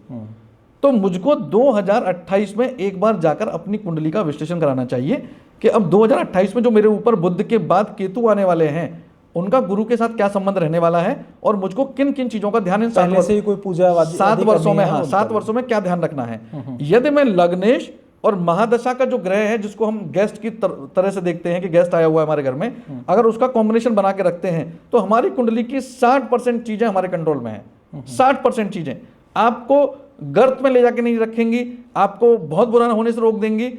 तो मुझको 2028 में एक बार जाकर अपनी कुंडली का विश्लेषण कराना चाहिए कि अब 2028 में जो मेरे ऊपर बुध के बाद केतु आने वाले हैं, उनका गुरु के साथ क्या संबंध रहने वाला है, और मुझको किन किन चीजों का ध्यान इन 7 वर्षों में, हाँ 7 वर्षों में क्या ध्यान रखना है। यदि मैं लग्नेश और महादशा का जो ग्रह है, जिसको हम गेस्ट की तरह से देखते हैं कि गेस्ट आया हुआ है हमारे घर में, अगर उसका कॉम्बिनेशन बना के रखते हैं, तो हमारी कुंडली की 60% चीजें हमारे कंट्रोल में है। 60% चीजें आपको गर्त में ले जाके नहीं रखेंगी, आपको बहुत बुरा होने से रोक देंगी।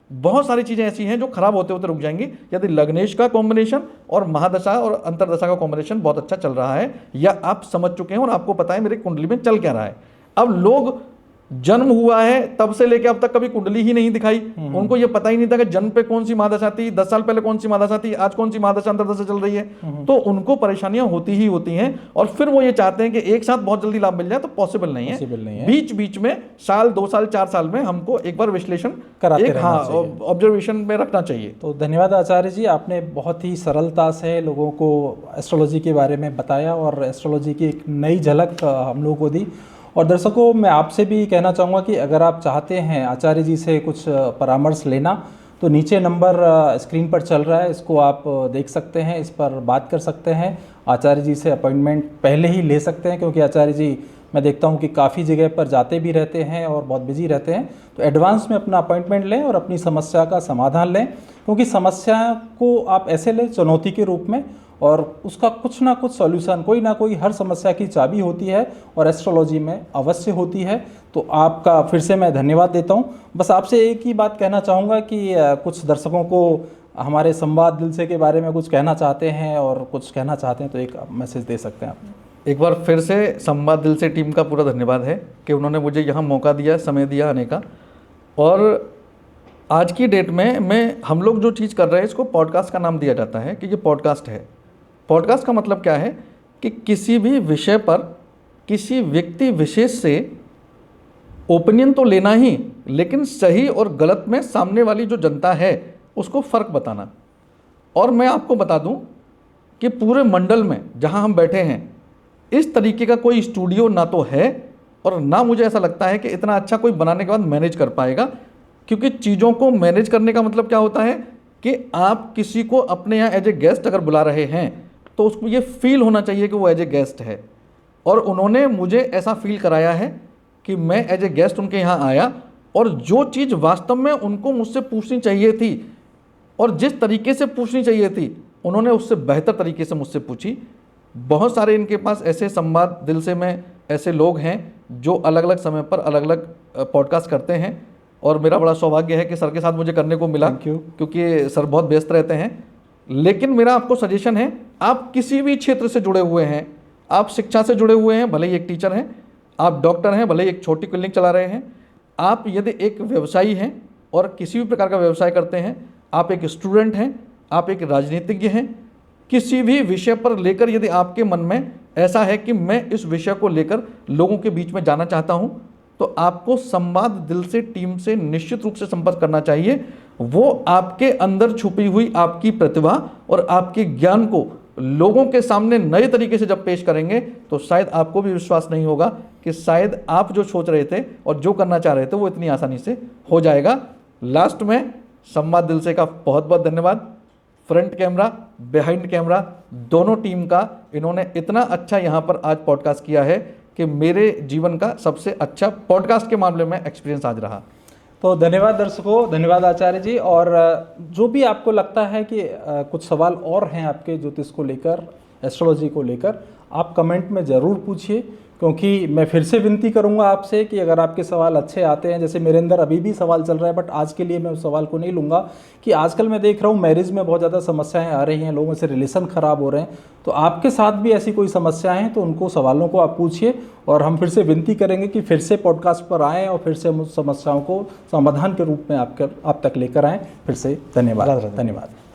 बहुत सारी चीजें ऐसी हैं जो खराब होते होते रुक जाएंगी यदि लग्नेश का कॉम्बिनेशन और महादशा और अंतरदशा का कॉम्बिनेशन बहुत अच्छा चल रहा है, या आप समझ चुके हैं और आपको पता है मेरी कुंडली में चल क्या रहा है। अब लोग जन्म हुआ है तब से लेके अब तक कभी कुंडली ही नहीं दिखाई, उनको ये पता ही नहीं था कि जन्म पे कौन सी महादशा थी, 10 साल पहले कौन सी महादशा थी, आज कौन सी महादशा अंतरदशा चल रही है। तो उनको परेशानियां होती ही होती हैं, और फिर वो ये चाहते हैं कि एक साथ बहुत जल्दी लाभ मिल जाए, तो पॉसिबल नहीं है। बीच बीच में साल 2 साल 4 साल में हमको एक बार विश्लेषण कराते रहना चाहिए, ऑब्जर्वेशन में रखना चाहिए। तो धन्यवाद आचार्य जी, आपने बहुत ही सरलता से लोगों को एस्ट्रोलॉजी के बारे में बताया और एस्ट्रोलॉजी की एक नई झलक हम लोगों को दी। और दर्शकों, मैं आपसे भी कहना चाहूँगा कि अगर आप चाहते हैं आचार्य जी से कुछ परामर्श लेना, तो नीचे नंबर स्क्रीन पर चल रहा है, इसको आप देख सकते हैं, इस पर बात कर सकते हैं, आचार्य जी से अपॉइंटमेंट पहले ही ले सकते हैं, क्योंकि आचार्य जी मैं देखता हूँ कि काफ़ी जगह पर जाते भी रहते हैं और बहुत बिजी रहते हैं। तो एडवांस में अपना अपॉइंटमेंट लें और अपनी समस्या का समाधान लें, क्योंकि समस्या को आप ऐसे लें चुनौती के रूप में, और उसका कुछ ना कुछ सॉल्यूशन, कोई ना कोई हर समस्या की चाबी होती है और एस्ट्रोलॉजी में अवश्य होती है। तो आपका फिर से मैं धन्यवाद देता हूँ। बस आपसे एक ही बात कहना चाहूँगा कि कुछ दर्शकों को हमारे संवाद दिल से के बारे में कुछ कहना चाहते हैं और कुछ कहना चाहते हैं, तो एक मैसेज दे सकते हैं आप। एक बार फिर से संवाद दिल से टीम का पूरा धन्यवाद है कि उन्होंने मुझे यहाँ मौका दिया, समय दिया आने का। और आज की डेट में हम लोग जो चीज़ कर रहे हैं, इसको पॉडकास्ट का नाम दिया जाता है कि ये पॉडकास्ट है। पॉडकास्ट का मतलब क्या है कि किसी भी विषय पर किसी व्यक्ति विशेष से ओपिनियन तो लेना ही, लेकिन सही और गलत में सामने वाली जो जनता है उसको फ़र्क बताना। और मैं आपको बता दूं कि पूरे मंडल में जहां हम बैठे हैं, इस तरीके का कोई स्टूडियो ना तो है, और ना मुझे ऐसा लगता है कि इतना अच्छा कोई बनाने के बाद मैनेज कर पाएगा। क्योंकि चीज़ों को मैनेज करने का मतलब क्या होता है कि आप किसी को अपने यहाँ एज ए गेस्ट अगर बुला रहे हैं, तो उसको ये फील होना चाहिए कि वो एज ए गेस्ट है। और उन्होंने मुझे ऐसा फील कराया है कि मैं एज ए गेस्ट उनके यहाँ आया, और जो चीज़ वास्तव में उनको मुझसे पूछनी चाहिए थी और जिस तरीके से पूछनी चाहिए थी, उन्होंने उससे बेहतर तरीके से मुझसे पूछी। बहुत सारे इनके पास ऐसे संवाद दिल से में ऐसे लोग हैं जो अलग अलग समय पर अलग अलग पॉडकास्ट करते हैं, और मेरा बड़ा सौभाग्य है कि सर के साथ मुझे करने को मिला, क्योंकि सर बहुत व्यस्त रहते हैं। लेकिन मेरा आपको सजेशन है, आप किसी भी क्षेत्र से जुड़े हुए हैं, आप शिक्षा से जुड़े हुए हैं, भले ही एक टीचर हैं, आप डॉक्टर हैं, भले ही एक छोटी क्लिनिक चला रहे हैं, आप यदि एक व्यवसायी हैं और किसी भी प्रकार का व्यवसाय करते हैं, आप एक स्टूडेंट हैं, आप एक राजनीतिज्ञ हैं, किसी भी विषय पर लेकर यदि आपके मन में ऐसा है कि मैं इस विषय को लेकर लोगों के बीच में जाना चाहता हूं, तो आपको संवाद दिल से टीम से निश्चित रूप से संपर्क करना चाहिए। वो आपके अंदर छुपी हुई आपकी प्रतिभा और आपके ज्ञान को लोगों के सामने नए तरीके से जब पेश करेंगे तो शायद आपको भी विश्वास नहीं होगा कि शायद आप जो सोच रहे थे और जो करना चाह रहे थे वो इतनी आसानी से हो जाएगा। लास्ट में संवाद दिल से का बहुत बहुत धन्यवाद। फ्रंट कैमरा, बिहाइंड कैमरा दोनों टीम का इन्होंने इतना अच्छा यहाँ पर आज पॉडकास्ट किया है कि मेरे जीवन का सबसे अच्छा पॉडकास्ट के मामले में एक्सपीरियंस आज रहा। तो धन्यवाद दर्शकों, धन्यवाद आचार्य जी। और जो भी आपको लगता है कि कुछ सवाल और हैं आपके ज्योतिष को लेकर, एस्ट्रोलॉजी को लेकर, आप कमेंट में ज़रूर पूछिए, क्योंकि मैं फिर से विनती करूंगा आपसे कि अगर आपके सवाल अच्छे आते हैं, जैसे मेरे अंदर अभी भी सवाल चल रहा है, बट आज के लिए मैं उस सवाल को नहीं लूँगा कि आजकल मैं देख रहा हूँ मैरिज में बहुत ज़्यादा समस्याएं आ रही हैं, लोगों से रिलेशन ख़राब हो रहे हैं। तो आपके साथ भी ऐसी कोई समस्याएं हैं तो उनको सवालों को आप पूछिए, और हम फिर से विनती करेंगे कि फिर से पॉडकास्ट पर आएँ और फिर से हम उस समस्याओं को समाधान के रूप में आप तक लेकर आएँ। फिर से धन्यवाद।